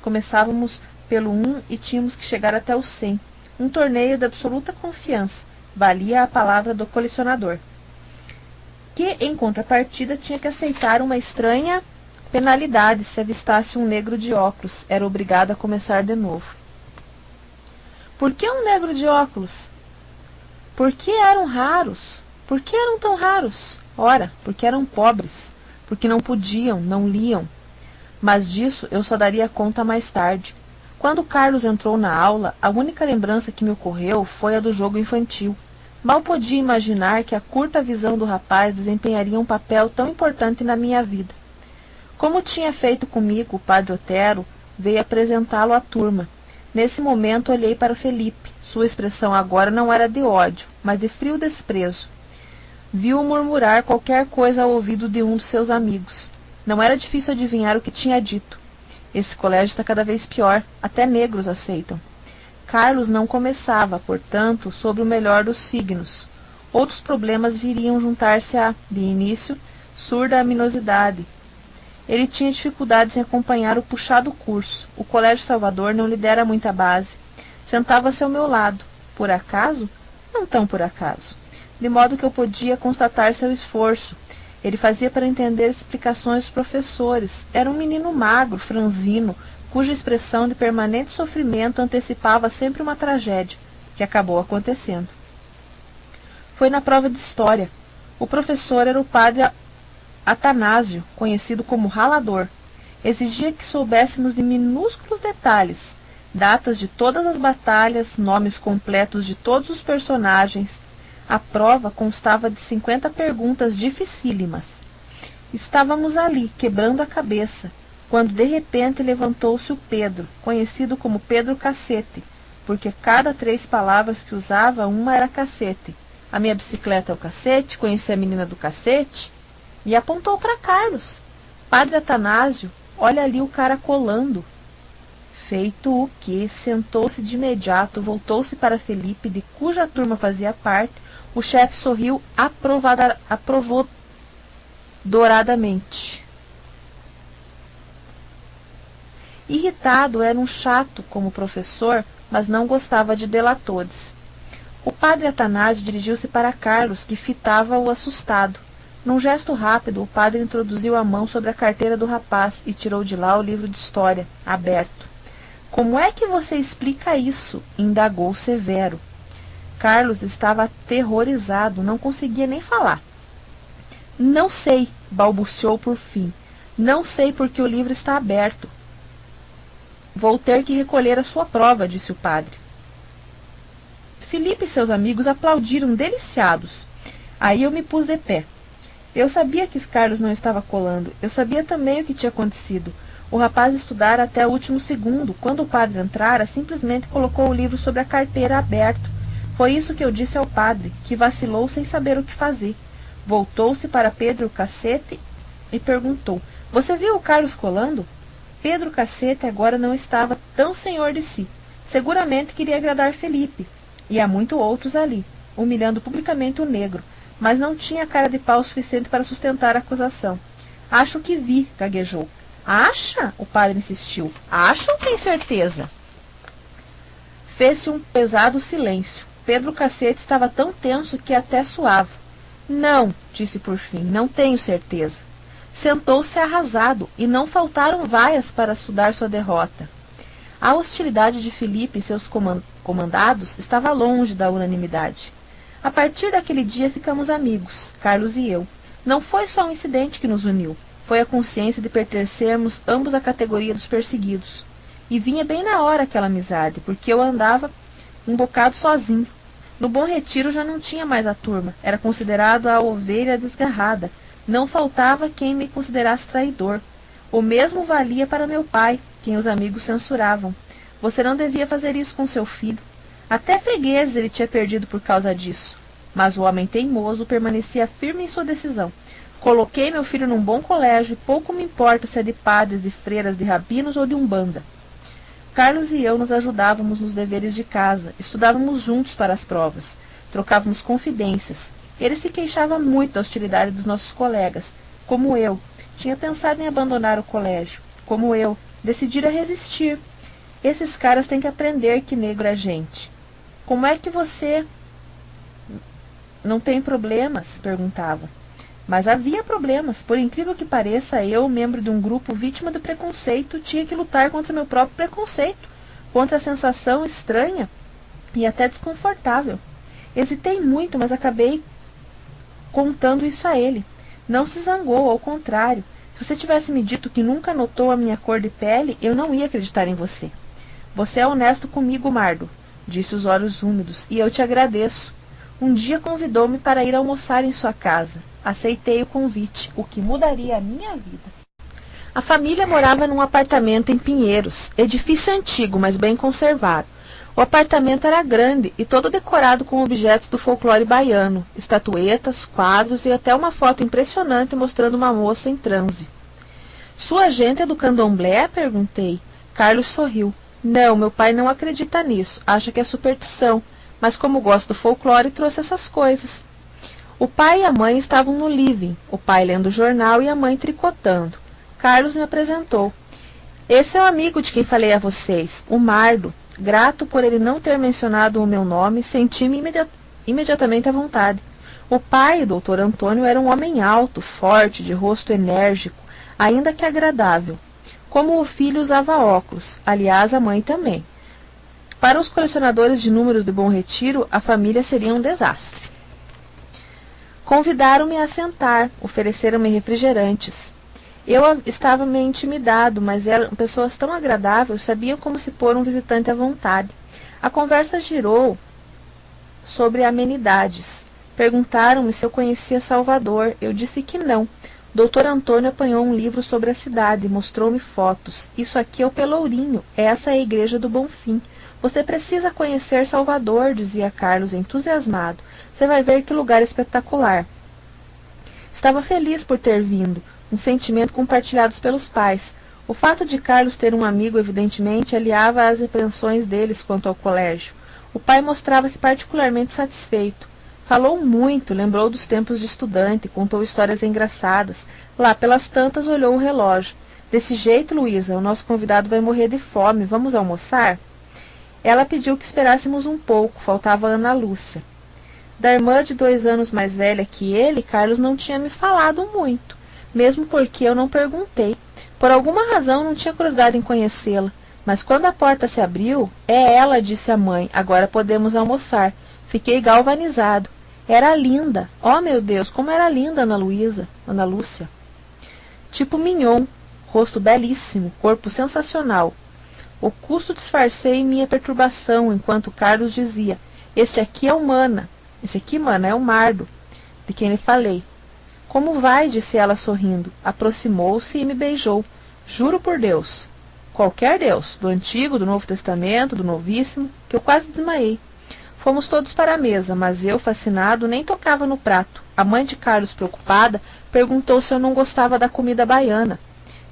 Começávamos pelo 1 e tínhamos que chegar até o 100. Um torneio de absoluta confiança. Valia a palavra do colecionador. Que, em contrapartida, tinha que aceitar uma estranha penalidade se avistasse um negro de óculos. Era obrigado a começar de novo. Por que um negro de óculos? Por que eram raros? Por que eram tão raros? Ora, porque eram pobres, porque não podiam, não liam. Mas disso eu só daria conta mais tarde. Quando Carlos entrou na aula, a única lembrança que me ocorreu foi a do jogo infantil. Mal podia imaginar que a curta visão do rapaz desempenharia um papel tão importante na minha vida. Como tinha feito comigo, o padre Otero veio apresentá-lo à turma. Nesse momento olhei para Felipe. Sua expressão agora não era de ódio, mas de frio desprezo. Viu-o murmurar qualquer coisa ao ouvido de um dos seus amigos. Não era difícil adivinhar o que tinha dito. Esse colégio está cada vez pior, até negros aceitam. Carlos não começava, portanto, sobre o melhor dos signos. outros problemas viriam juntar-se à, de início, surda aminosidade. Ele tinha dificuldades em acompanhar o puxado curso. O Colégio Salvador não lhe dera muita base. Sentava-se ao meu lado. Por acaso? Não tão por acaso. De modo que eu podia constatar seu esforço. Ele fazia para entender explicações dos professores. Era um menino magro, franzino, cuja expressão de permanente sofrimento antecipava sempre uma tragédia, que acabou acontecendo. Foi na prova de história. O professor era o padre Atanásio, conhecido como ralador. Exigia que soubéssemos de minúsculos detalhes, datas de todas as batalhas, nomes completos de todos os personagens. A prova constava de 50 perguntas dificílimas. Estávamos ali, quebrando a cabeça, quando de repente levantou-se o Pedro, conhecido como Pedro Cacete, porque cada 3 palavras que usava, uma era cacete. A minha bicicleta é o cacete, conheci a menina do cacete, e apontou para Carlos. Padre Atanásio, olha ali o cara colando. Feito o que, sentou-se de imediato, voltou-se para Felipe, de cuja turma fazia parte. O chefe sorriu aprovadoradamente. Irritado, era um chato como professor, mas não gostava de delatores. O padre Atanásio dirigiu-se para Carlos, que fitava-o assustado. Num gesto rápido, o padre introduziu a mão sobre a carteira do rapaz e tirou de lá o livro de história, aberto. Como é que você explica isso? Indagou severo. Carlos estava aterrorizado, não conseguia nem falar. Não sei, balbuciou por fim. Não sei porque o livro está aberto. Vou ter que recolher a sua prova, disse o padre. Felipe e seus amigos aplaudiram deliciados. Aí eu me pus de pé. Eu sabia que Carlos não estava colando. Eu sabia também o que tinha acontecido. O rapaz estudara até o último segundo. Quando o padre entrara, simplesmente colocou o livro sobre a carteira aberto. Foi isso que eu disse ao padre, que vacilou sem saber o que fazer. Voltou-se para Pedro Cacete e perguntou: Você viu o Carlos colando? Pedro Cacete agora não estava tão senhor de si. Seguramente queria agradar Felipe. E há muitos outros ali, humilhando publicamente o negro, mas não tinha cara de pau suficiente para sustentar a acusação. Acho que vi, gaguejou. Acha? O padre insistiu. Acha ou tem certeza? Fez-se um pesado silêncio. Pedro Cacete estava tão tenso que até suava. Não, disse por fim, não tenho certeza. Sentou-se arrasado, e não faltaram vaias para sudar sua derrota. A hostilidade de Felipe e seus comandados estava longe da unanimidade. A partir daquele dia ficamos amigos, Carlos e eu. Não foi só um incidente que nos uniu, foi a consciência de pertencermos ambos à categoria dos perseguidos. E vinha bem na hora aquela amizade, porque eu andava um bocado sozinho. No Bom Retiro já não tinha mais a turma, era considerado a ovelha desgarrada. Não faltava quem me considerasse traidor. O mesmo valia para meu pai, quem os amigos censuravam. Você não devia fazer isso com seu filho. Até fregueses ele tinha perdido por causa disso. Mas o homem teimoso permanecia firme em sua decisão. Coloquei meu filho num bom colégio e pouco me importa se é de padres, de freiras, de rabinos ou de umbanda. Carlos e eu nos ajudávamos nos deveres de casa, estudávamos juntos para as provas, trocávamos confidências. Ele se queixava muito da hostilidade dos nossos colegas. Como eu, tinha pensado em abandonar o colégio. Como eu, decidira resistir. Esses caras têm que aprender que negro é gente. Como é que você não tem problemas? Perguntava. Mas havia problemas. Por incrível que pareça, eu, membro de um grupo vítima do preconceito, tinha que lutar contra meu próprio preconceito, contra a sensação estranha e até desconfortável. Hesitei muito, mas acabei contando isso a ele. Não se zangou, ao contrário. Se você tivesse me dito que nunca notou a minha cor de pele, eu não ia acreditar em você. Você é honesto comigo, Mardo, disse os olhos úmidos, e eu te agradeço. Um dia convidou-me para ir almoçar em sua casa. Aceitei o convite, o que mudaria a minha vida. A família morava num apartamento em Pinheiros, edifício antigo, mas bem conservado. O apartamento era grande e todo decorado com objetos do folclore baiano, estatuetas, quadros e até uma foto impressionante mostrando uma moça em transe. Sua gente é do candomblé? Perguntei. Carlos sorriu. Não, meu pai não acredita nisso, acha que é superstição, mas como gosto do folclore, trouxe essas coisas. O pai e a mãe estavam no living, o pai lendo o jornal e a mãe tricotando. Carlos me apresentou. Esse é o amigo de quem falei a vocês, o Mardo. Grato por ele não ter mencionado o meu nome, senti-me imediatamente à vontade. O pai, o doutor Antônio, era um homem alto, forte, de rosto enérgico, ainda que agradável. Como o filho usava óculos, aliás, a mãe também. Para os colecionadores de números de Bom Retiro, a família seria um desastre. Convidaram-me a sentar, ofereceram-me refrigerantes. Eu estava meio intimidado, mas eram pessoas tão agradáveis, sabiam como se pôr um visitante à vontade. A conversa girou sobre amenidades. Perguntaram-me se eu conhecia Salvador. Eu disse que não. Dr. Antônio apanhou um livro sobre a cidade e mostrou-me fotos. Isso aqui é o Pelourinho. Essa é a igreja do Bonfim. Você precisa conhecer Salvador, dizia Carlos entusiasmado. Você vai ver que lugar espetacular. Estava feliz por ter vindo, um sentimento compartilhado pelos pais. O fato de Carlos ter um amigo evidentemente aliava às repreensões deles quanto ao colégio. O pai mostrava-se particularmente satisfeito. Falou muito, lembrou dos tempos de estudante, contou histórias engraçadas. Lá pelas tantas olhou o relógio. Desse jeito, Luísa, o nosso convidado vai morrer de fome. Vamos almoçar? Ela pediu que esperássemos um pouco, faltava Ana Lúcia. Da irmã de 2 anos mais velha que ele, Carlos não tinha me falado muito, mesmo porque eu não perguntei. Por alguma razão não tinha curiosidade em conhecê-la, mas quando a porta se abriu, é ela, disse a mãe, agora podemos almoçar. Fiquei galvanizado. Era linda. Oh, meu Deus, como era linda Ana Lúcia. Tipo mignon, rosto belíssimo, corpo sensacional. O custo disfarcei minha perturbação, enquanto Carlos dizia, esse aqui, mana, é o Mardo, de quem lhe falei. Como vai? Disse ela sorrindo. Aproximou-se e me beijou. Juro por Deus. Qualquer Deus, do Antigo, do Novo Testamento, do Novíssimo, que eu quase desmaiei. Fomos todos para a mesa, mas eu, fascinado, nem tocava no prato. A mãe de Carlos, preocupada, perguntou se eu não gostava da comida baiana.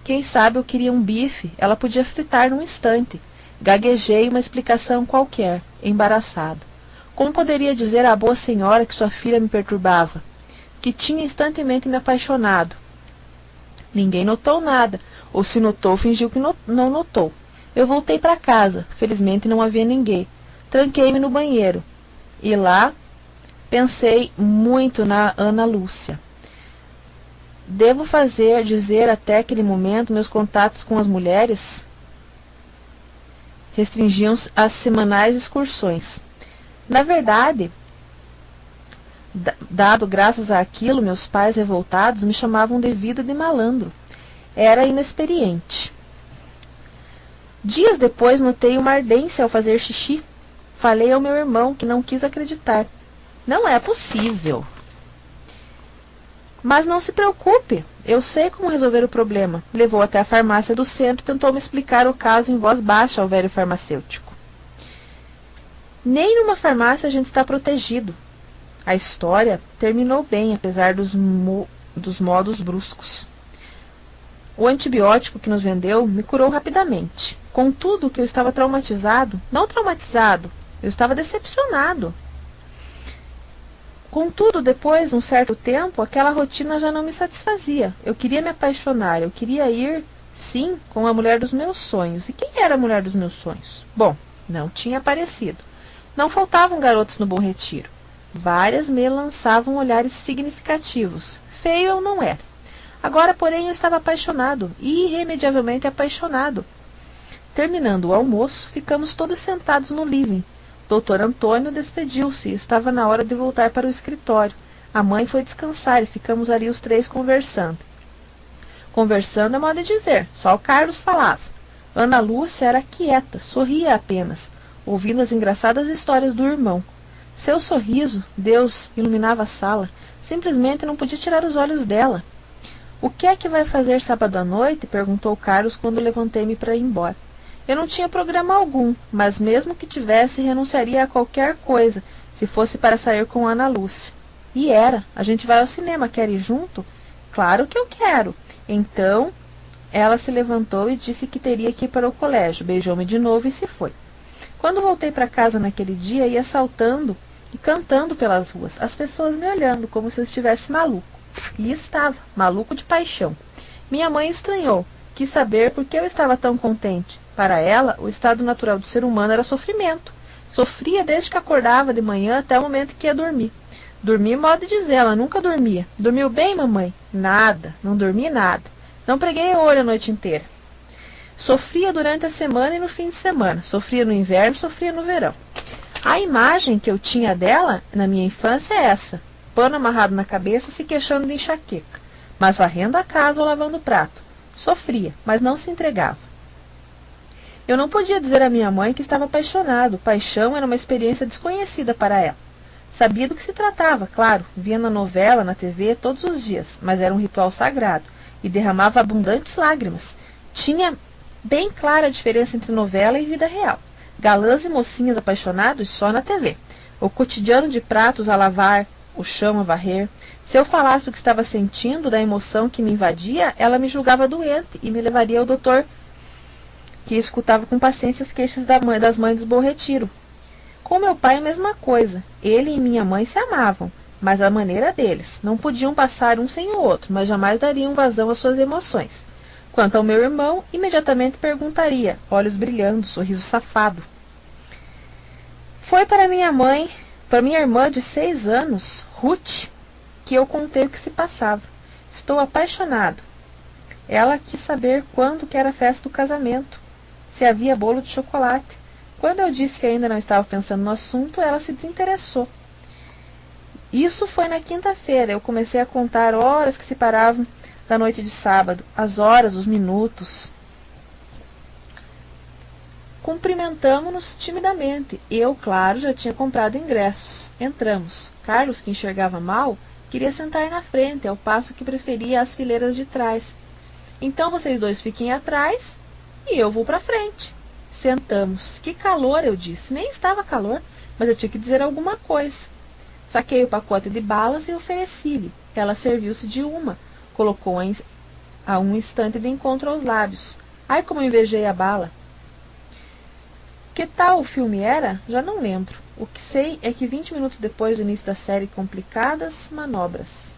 Quem sabe eu queria um bife, ela podia fritar num instante. Gaguejei uma explicação qualquer, embaraçado. Como poderia dizer à boa senhora que sua filha me perturbava? Que tinha instantemente me apaixonado. Ninguém notou nada, ou se notou, fingiu que não notou. Eu voltei para casa, felizmente não havia ninguém. Tranquei-me no banheiro. E lá pensei muito na Ana Lúcia. Devo dizer até aquele momento, meus contatos com as mulheres restringiam-se às semanais excursões. Na verdade, dado graças àquilo, meus pais revoltados me chamavam de vida de malandro. Era inexperiente. Dias depois notei uma ardência ao fazer xixi. Falei ao meu irmão, que não quis acreditar. Não é possível. Mas não se preocupe, eu sei como resolver o problema. Levou até a farmácia do centro e tentou me explicar o caso em voz baixa ao velho farmacêutico. Nem numa farmácia a gente está protegido. A história terminou bem, apesar dos modos bruscos. O antibiótico que nos vendeu me curou rapidamente. Contudo, que eu estava traumatizado, não traumatizado, eu estava decepcionado. Contudo, depois de um certo tempo, aquela rotina já não me satisfazia. Eu queria me apaixonar, eu queria ir, sim, com a mulher dos meus sonhos. E quem era a mulher dos meus sonhos? Bom, não tinha aparecido. Não faltavam garotos no Bom Retiro. Várias me lançavam olhares significativos. Feio eu não era. Agora, porém, eu estava apaixonado, irremediavelmente apaixonado. Terminando o almoço, ficamos todos sentados no living. Dr. Antônio despediu-se e estava na hora de voltar para o escritório. A mãe foi descansar e ficamos ali os 3 conversando. Conversando é modo de dizer, só o Carlos falava. Ana Lúcia era quieta, sorria apenas, ouvindo as engraçadas histórias do irmão. Seu sorriso, Deus, iluminava a sala. Simplesmente não podia tirar os olhos dela. O que é que vai fazer sábado à noite? Perguntou Carlos quando levantei-me para ir embora. Eu não tinha programa algum, mas mesmo que tivesse, renunciaria a qualquer coisa, se fosse para sair com Ana Lúcia. E era. A gente vai ao cinema, quer ir junto? Claro que eu quero. Então, ela se levantou e disse que teria que ir para o colégio. Beijou-me de novo e se foi. Quando voltei para casa naquele dia, ia saltando e cantando pelas ruas, as pessoas me olhando como se eu estivesse maluco. E estava, maluco de paixão. Minha mãe estranhou, quis saber por que eu estava tão contente. Para ela, o estado natural do ser humano era sofrimento. Sofria desde que acordava de manhã até o momento que ia dormir. Dormir, modo de dizer, ela nunca dormia. Dormiu bem, mamãe? Nada, não dormi nada. Não preguei o olho a noite inteira. Sofria durante a semana e no fim de semana. Sofria no inverno, sofria no verão. A imagem que eu tinha dela na minha infância é essa. Pano amarrado na cabeça, se queixando de enxaqueca. Mas varrendo a casa ou lavando o prato. Sofria, mas não se entregava. Eu não podia dizer à minha mãe que estava apaixonado. Paixão era uma experiência desconhecida para ela. Sabia do que se tratava, claro. Via na novela, na TV, todos os dias. Mas era um ritual sagrado. E derramava abundantes lágrimas. Tinha bem clara a diferença entre novela e vida real. Galãs e mocinhas apaixonados só na TV. O cotidiano de pratos a lavar, o chão a varrer. Se eu falasse o que estava sentindo, da emoção que me invadia, ela me julgava doente e me levaria ao doutor, que escutava com paciência as queixas das mães do Bom Retiro. Com meu pai a mesma coisa. Ele e minha mãe se amavam, mas à maneira deles. Não podiam passar um sem o outro, mas jamais dariam vazão às suas emoções. Quanto ao meu irmão, imediatamente perguntaria, olhos brilhando, sorriso safado. Foi para minha irmã de 6 anos, Ruth, que eu contei o que se passava. Estou apaixonado. Ela quis saber quando que era a festa do casamento, se havia bolo de chocolate. Quando eu disse que ainda não estava pensando no assunto, ela se desinteressou. Isso foi na quinta-feira. Eu comecei a contar horas que se paravam da noite de sábado, as horas, os minutos. Cumprimentamo-nos timidamente. Eu, claro, já tinha comprado ingressos. Entramos. Carlos, que enxergava mal, queria sentar na frente, ao passo que preferia as fileiras de trás. Então vocês dois fiquem atrás e eu vou para frente. Sentamos. Que calor, eu disse. Nem estava calor, mas eu tinha que dizer alguma coisa. Saquei o pacote de balas e ofereci-lhe. Ela serviu-se de uma. Colocou a um instante de encontro aos lábios. Ai, como invejei a bala. Que tal o filme era? Já não lembro. O que sei é que 20 minutos depois do início da série Complicadas Manobras.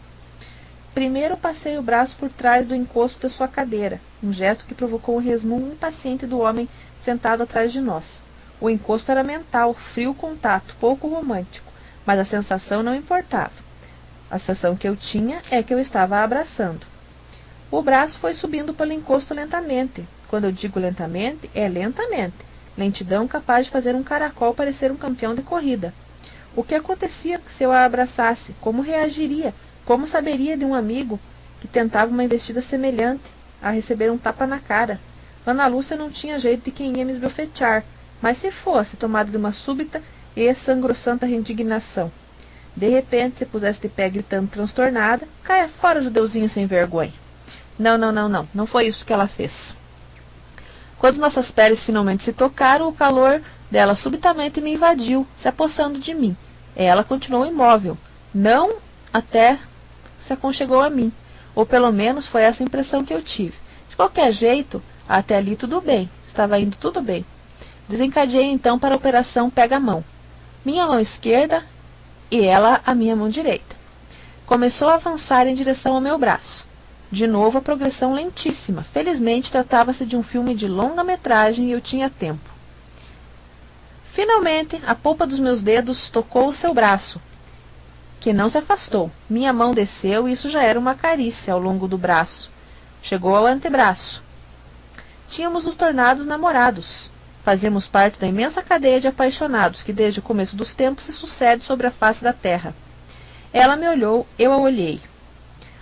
Primeiro passei o braço por trás do encosto da sua cadeira, um gesto que provocou um resmungo impaciente do homem sentado atrás de nós. O encosto era mental, frio contato, pouco romântico, mas a sensação não importava. A sensação que eu tinha é que eu estava a abraçando. O braço foi subindo pelo encosto lentamente. Quando eu digo lentamente, é lentamente. Lentidão capaz de fazer um caracol parecer um campeão de corrida. O que acontecia se eu a abraçasse? Como reagiria? Como saberia de um amigo que tentava uma investida semelhante a receber um tapa na cara? Ana Lúcia não tinha jeito de quem ia me esbofetear, mas se fosse tomada de uma súbita e sangrossanta indignação. De repente, se pusesse de pé gritando transtornada, caia fora, judeuzinho sem vergonha. Não foi isso que ela fez. Quando nossas peles finalmente se tocaram, o calor dela subitamente me invadiu, se apossando de mim. Ela continuou imóvel, não até se aconchegou a mim, ou pelo menos foi essa a impressão que eu tive. De qualquer jeito, até ali tudo bem, estava indo tudo bem. Desencadeei então para a operação pega-mão. Minha mão esquerda e ela a minha mão direita. Começou a avançar em direção ao meu braço. De novo a progressão lentíssima. Felizmente tratava-se de um filme de longa-metragem e eu tinha tempo. Finalmente, a polpa dos meus dedos tocou o seu braço, que não se afastou. Minha mão desceu e isso já era uma carícia ao longo do braço. Chegou ao antebraço. Tínhamos nos tornado namorados. Fazíamos parte da imensa cadeia de apaixonados que desde o começo dos tempos se sucede sobre a face da terra. Ela me olhou, eu a olhei.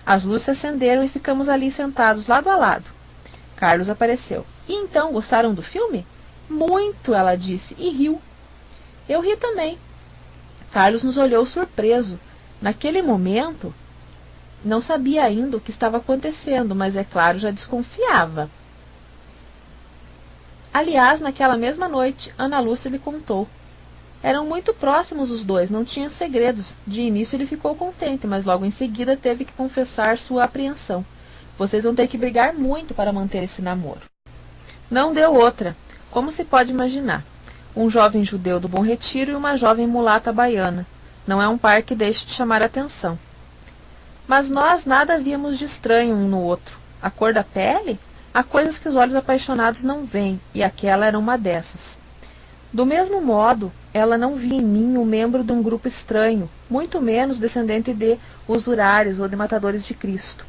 As luzes se acenderam e ficamos ali sentados lado a lado. Carlos apareceu. E então, gostaram do filme? Muito, ela disse, e riu. Eu ri também. Carlos nos olhou surpreso. Naquele momento, não sabia ainda o que estava acontecendo, mas, é claro, já desconfiava. Aliás, naquela mesma noite, Ana Lúcia lhe contou. Eram muito próximos os dois, não tinham segredos. De início ele ficou contente, mas logo em seguida teve que confessar sua apreensão. Vocês vão ter que brigar muito para manter esse namoro. Não deu outra, como se pode imaginar. Um jovem judeu do Bom Retiro e uma jovem mulata baiana. Não é um par que deixe de chamar a atenção. Mas nós nada víamos de estranho um no outro. A cor da pele? Há coisas que os olhos apaixonados não veem, e aquela era uma dessas. Do mesmo modo, ela não via em mim um membro de um grupo estranho, muito menos descendente de usurários ou de matadores de Cristo.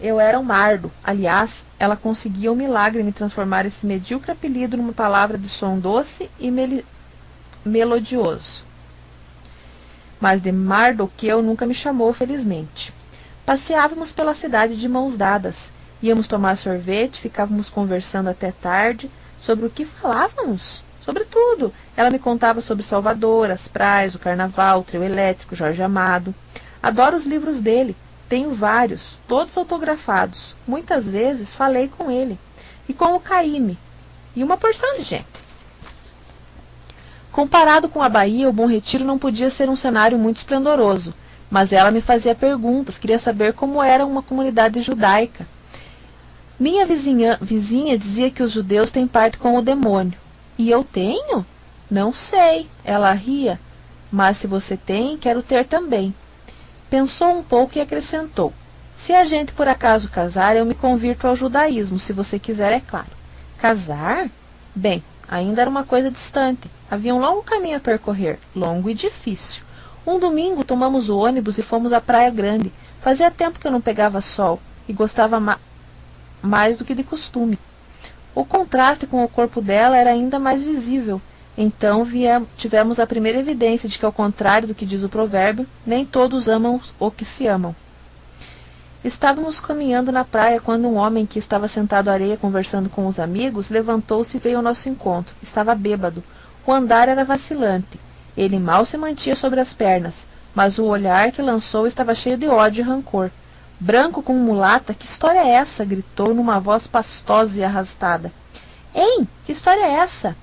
Eu era um mardo. Aliás, ela conseguia o milagre de me transformar esse medíocre apelido numa palavra de som doce e melodioso. Mas de Mardoqueu nunca me chamou, felizmente. Passeávamos pela cidade de mãos dadas. Íamos tomar sorvete, ficávamos conversando até tarde. Sobre o que falávamos? Sobre tudo. Ela me contava sobre Salvador, as praias, o carnaval, o trio elétrico, Jorge Amado. Adoro os livros dele. Tenho vários, todos autografados. Muitas vezes falei com ele. E com o Caíme. E uma porção de gente. Comparado com a Bahia, o Bom Retiro não podia ser um cenário muito esplendoroso. Mas ela me fazia perguntas, queria saber como era uma comunidade judaica. Minha vizinha dizia que os judeus têm parte com o demônio. E eu tenho? Não sei. Ela ria. Mas se você tem, quero ter também. Pensou um pouco e acrescentou. Se a gente por acaso casar, eu me convirto ao judaísmo, se você quiser, é claro. Casar? Bem, ainda era uma coisa distante. Havia um longo caminho a percorrer, longo e difícil. Um domingo tomamos o ônibus e fomos à Praia Grande. Fazia tempo que eu não pegava sol e gostava mais do que de costume. O contraste com o corpo dela era ainda mais visível. Então tivemos a primeira evidência de que, ao contrário do que diz o provérbio, nem todos amam o que se amam. Estávamos caminhando na praia quando um homem que estava sentado à areia conversando com os amigos levantou-se e veio ao nosso encontro. Estava bêbado. O andar era vacilante. Ele mal se mantinha sobre as pernas, mas o olhar que lançou estava cheio de ódio e rancor. Branco como mulata, que história é essa? Gritou numa voz pastosa e arrastada. Ei, que história é essa?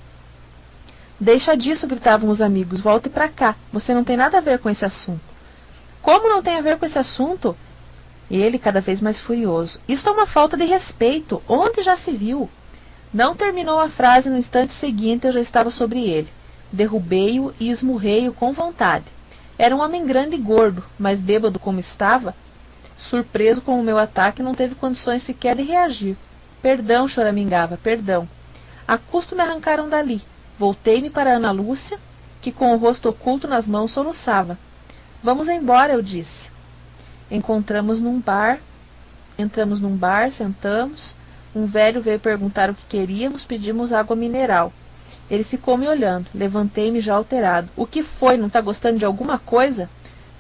Deixa disso, gritavam os amigos. Volte para cá. Você não tem nada a ver com esse assunto. Como não tem a ver com esse assunto? Ele, cada vez mais furioso. Isto é uma falta de respeito. Onde já se viu? Não terminou a frase, no instante seguinte eu já estava sobre ele. Derrubei-o e esmurrei-o com vontade. Era um homem grande e gordo, mas bêbado como estava, surpreso com o meu ataque, não teve condições sequer de reagir. Perdão, choramingava, perdão. A custo me arrancaram dali. Voltei-me para Ana Lúcia, que com o rosto oculto nas mãos soluçava. Vamos embora, eu disse. Entramos num bar, sentamos. Um velho veio perguntar o que queríamos, pedimos água mineral. Ele ficou me olhando. Levantei-me já alterado. O que foi? Não está gostando de alguma coisa?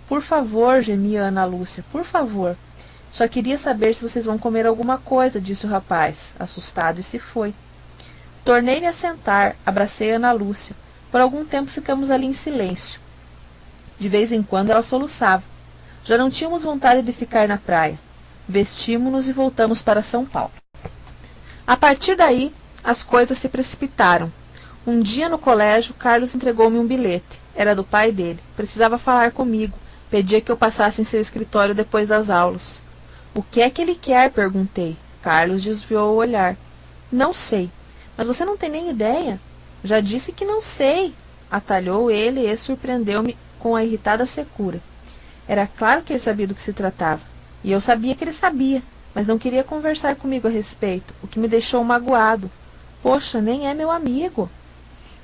Por favor, gemia Ana Lúcia, por favor. Só queria saber se vocês vão comer alguma coisa, disse o rapaz, assustado, e se foi. Tornei-me a sentar, abracei Ana Lúcia. Por algum tempo ficamos ali em silêncio. De vez em quando ela soluçava. Já não tínhamos vontade de ficar na praia. Vestimos-nos e voltamos para São Paulo. A partir daí, as coisas se precipitaram. Um dia no colégio, Carlos entregou-me um bilhete. Era do pai dele. Precisava falar comigo. Pedia que eu passasse em seu escritório depois das aulas. O que é que ele quer? Perguntei. Carlos desviou o olhar. Não sei. Mas você não tem nem ideia? Já disse que não sei. Atalhou ele e surpreendeu-me com a irritada secura. Era claro que ele sabia do que se tratava. E eu sabia que ele sabia, mas não queria conversar comigo a respeito, o que me deixou magoado. Poxa, nem é meu amigo.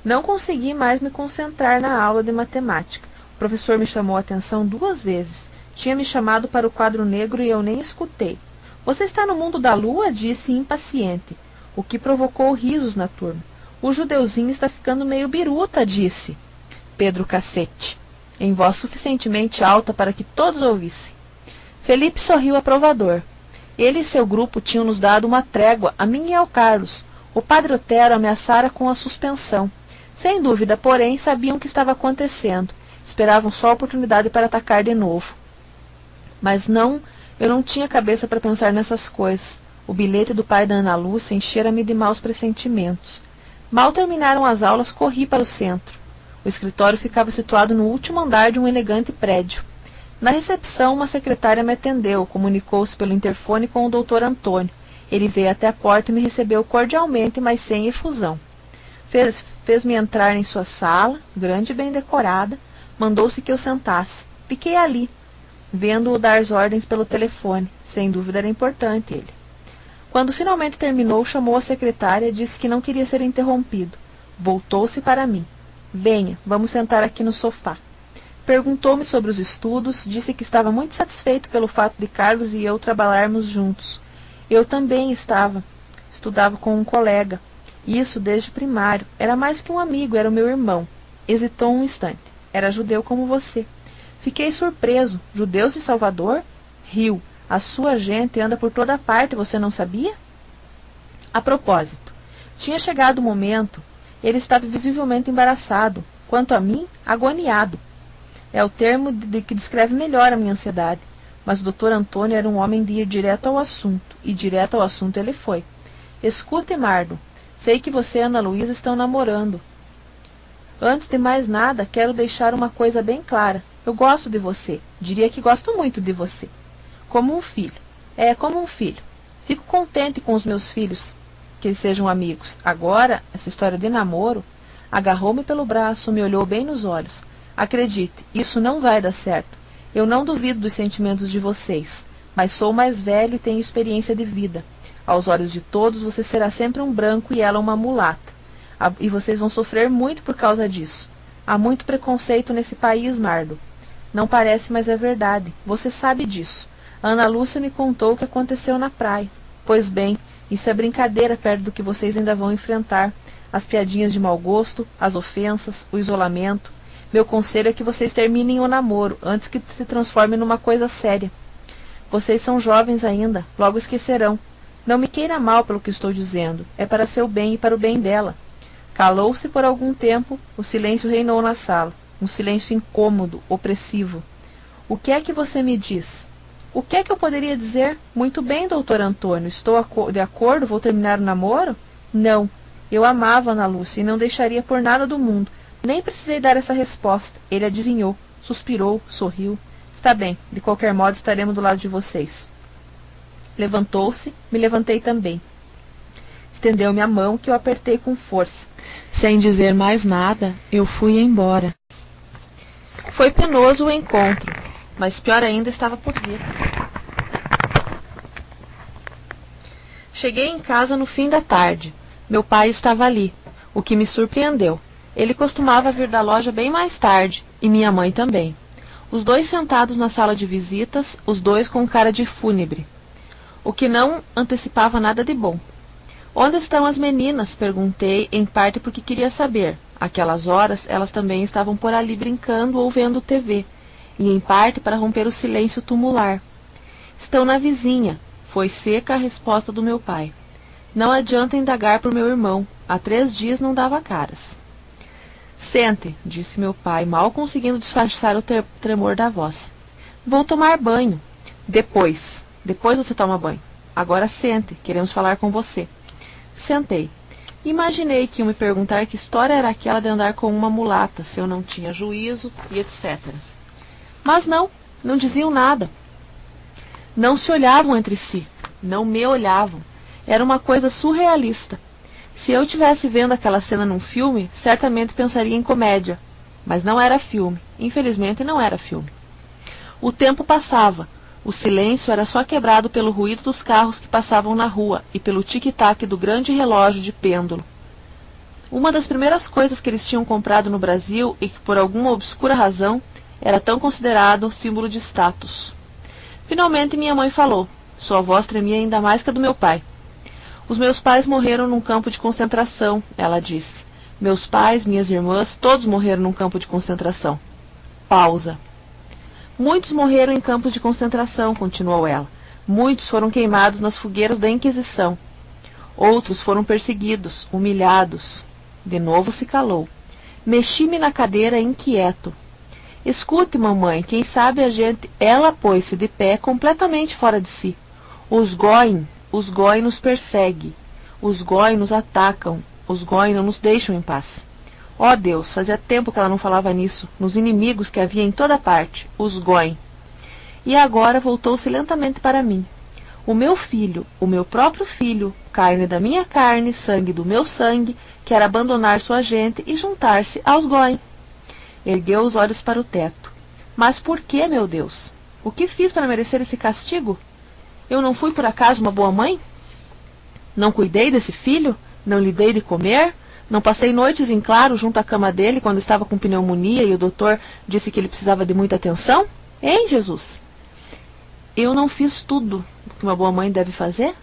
Não consegui mais me concentrar na aula de matemática. O professor me chamou a atenção 2 vezes. Tinha me chamado para o quadro negro e eu nem escutei. Você está no mundo da lua? Disse impaciente, o que provocou risos na turma. O judeuzinho está ficando meio biruta, disse Pedro Cacete, em voz suficientemente alta para que todos ouvissem. Felipe sorriu aprovador. Ele e seu grupo tinham nos dado uma trégua, a mim e ao Carlos. O padre Otero ameaçara com a suspensão. Sem dúvida, porém, sabiam o que estava acontecendo. Esperavam só a oportunidade para atacar de novo. Mas eu não tinha cabeça para pensar nessas coisas. O bilhete do pai da Ana Lúcia enchera-me de maus pressentimentos. Mal terminaram as aulas, corri para o centro. O escritório ficava situado no último andar de um elegante prédio. Na recepção, uma secretária me atendeu, comunicou-se pelo interfone com o Dr. Antônio. Ele veio até a porta e me recebeu cordialmente, mas sem efusão. Fez-me entrar em sua sala, grande e bem decorada. Mandou-se que eu sentasse. Fiquei ali, vendo-o dar as ordens pelo telefone. Sem dúvida era importante ele. Quando finalmente terminou, chamou a secretária e disse que não queria ser interrompido. Voltou-se para mim. Venha, vamos sentar aqui no sofá. Perguntou-me sobre os estudos, disse que estava muito satisfeito pelo fato de Carlos e eu trabalharmos juntos. Eu também estudava com um colega. Isso desde o primário. Era mais que um amigo, era o meu irmão. Hesitou um instante. Era judeu como você. Fiquei surpreso. Judeus de Salvador? Riu. A sua gente anda por toda parte, você não sabia? A propósito, tinha chegado o momento. Ele estava visivelmente embaraçado. Quanto a mim, agoniado. É o termo que descreve melhor a minha ansiedade. Mas o Dr. Antônio era um homem de ir direto ao assunto. E direto ao assunto ele foi. Escute, Mardo. Sei que você e Ana Luísa estão namorando. Antes de mais nada, quero deixar uma coisa bem clara. Eu gosto de você. Diria que gosto muito de você. Como um filho. É, como um filho. Fico contente com os meus filhos, que eles sejam amigos. Agora, essa história de namoro, agarrou-me pelo braço, me olhou bem nos olhos. Acredite, isso não vai dar certo. Eu não duvido dos sentimentos de vocês, mas sou mais velho e tenho experiência de vida. Aos olhos de todos, você será sempre um branco e ela uma mulata. E vocês vão sofrer muito por causa disso. Há muito preconceito nesse país, Mardo. Não parece, mas é verdade. Você sabe disso. A Ana Lúcia me contou o que aconteceu na praia. Pois bem, isso é brincadeira perto do que vocês ainda vão enfrentar. As piadinhas de mau gosto, as ofensas, o isolamento. Meu conselho é que vocês terminem o namoro, antes que se transforme numa coisa séria. Vocês são jovens ainda, logo esquecerão. Não me queira mal pelo que estou dizendo. É para seu bem e para o bem dela. Calou-se por algum tempo, o silêncio reinou na sala. Um silêncio incômodo, opressivo. O que é que você me diz? O que é que eu poderia dizer? Muito bem, doutor Antônio. Estou de acordo? Vou terminar o namoro? Não. Eu amava Ana Lúcia e não deixaria por nada do mundo. Nem precisei dar essa resposta. Ele adivinhou, suspirou, sorriu. Está bem, de qualquer modo estaremos do lado de vocês. Levantou-se, me levantei também. Estendeu-me a mão, que eu apertei com força. Sem dizer mais nada, eu fui embora. Foi penoso o encontro, mas pior ainda estava por vir. Cheguei em casa no fim da tarde. Meu pai estava ali, o que me surpreendeu. Ele costumava vir da loja bem mais tarde, e minha mãe também. Os dois sentados na sala de visitas, os dois com cara de fúnebre, o que não antecipava nada de bom. Onde estão as meninas? Perguntei, em parte porque queria saber. Aquelas horas, elas também estavam por ali brincando ou vendo TV, e em parte para romper o silêncio tumular. Estão na vizinha, foi seca a resposta do meu pai. Não adianta indagar por meu irmão, há 3 dias não dava caras. Sente, disse meu pai, mal conseguindo disfarçar o tremor da voz. Vou tomar banho. Depois você toma banho. Agora sente, queremos falar com você. Sentei. Imaginei que iam me perguntar que história era aquela de andar com uma mulata, se eu não tinha juízo e etc. Mas não diziam nada. Não se olhavam entre si, não me olhavam. Era uma coisa surrealista. Se eu estivesse vendo aquela cena num filme, certamente pensaria em comédia. Mas não era filme. Infelizmente não era filme. O tempo passava. O silêncio era só quebrado pelo ruído dos carros que passavam na rua e pelo tic-tac do grande relógio de pêndulo. Uma das primeiras coisas que eles tinham comprado no Brasil e que, por alguma obscura razão, era tão considerado símbolo de status. Finalmente minha mãe falou. Sua voz tremia ainda mais que a do meu pai. Os meus pais morreram num campo de concentração, ela disse. Meus pais, minhas irmãs, todos morreram num campo de concentração. Pausa. Muitos morreram em campos de concentração, continuou ela. Muitos foram queimados nas fogueiras da Inquisição. Outros foram perseguidos, humilhados. De novo se calou. Mexi-me na cadeira inquieto. Escute, mamãe, quem sabe a gente... Ela pôs-se de pé, completamente fora de si. Os goi nos perseguem. Os goi nos atacam. Os goi não nos deixam em paz. Ó Deus, fazia tempo que ela não falava nisso, nos inimigos que havia em toda parte, os goi. E agora voltou-se lentamente para mim. O meu filho, o meu próprio filho, carne da minha carne, sangue do meu sangue, quer abandonar sua gente e juntar-se aos goi. Ergueu os olhos para o teto. Mas por que, meu Deus? O que fiz para merecer esse castigo? Eu não fui por acaso uma boa mãe? Não cuidei desse filho? Não lhe dei de comer? Não passei noites em claro junto à cama dele quando estava com pneumonia e o doutor disse que ele precisava de muita atenção? Hein, Jesus? Eu não fiz tudo o que uma boa mãe deve fazer?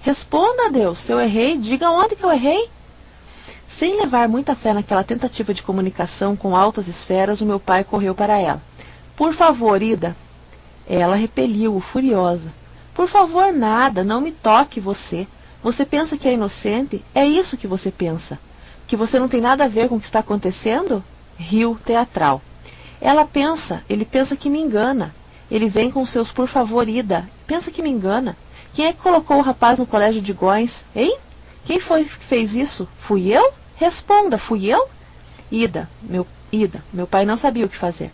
Responda a Deus. Se eu errei, diga onde que eu errei. Sem levar muita fé naquela tentativa de comunicação com altas esferas, o meu pai correu para ela. Por favor, Ida. Ela repeliu-o, furiosa. Por favor, nada, não me toque você. Você pensa que é inocente? É isso que você pensa. Que você não tem nada a ver com o que está acontecendo? Riu teatral. Ele pensa que me engana. Ele vem com seus por favor, Ida. Pensa que me engana. Quem é que colocou o rapaz no colégio de Góes? Hein? Quem foi que fez isso? Fui eu? Responda, fui eu? Ida, meu pai não sabia o que fazer.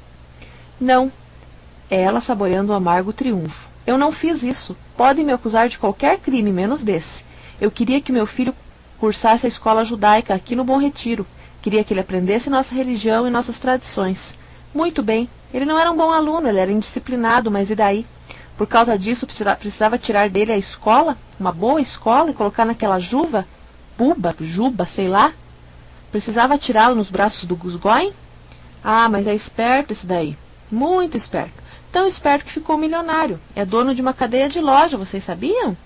Não. Ela saboreando o amargo triunfo. Eu não fiz isso. Podem me acusar de qualquer crime, menos desse. Eu queria que meu filho cursasse a escola judaica aqui no Bom Retiro. Queria que ele aprendesse nossa religião e nossas tradições. Muito bem. Ele não era um bom aluno, ele era indisciplinado, mas e daí? Por causa disso, precisava tirar dele a escola, uma boa escola, e colocar naquela juba, sei lá? Precisava tirá-lo nos braços do Gusgoin? Ah, mas é esperto esse daí. Muito esperto. Tão esperto que ficou milionário. É dono de uma cadeia de loja, vocês sabiam?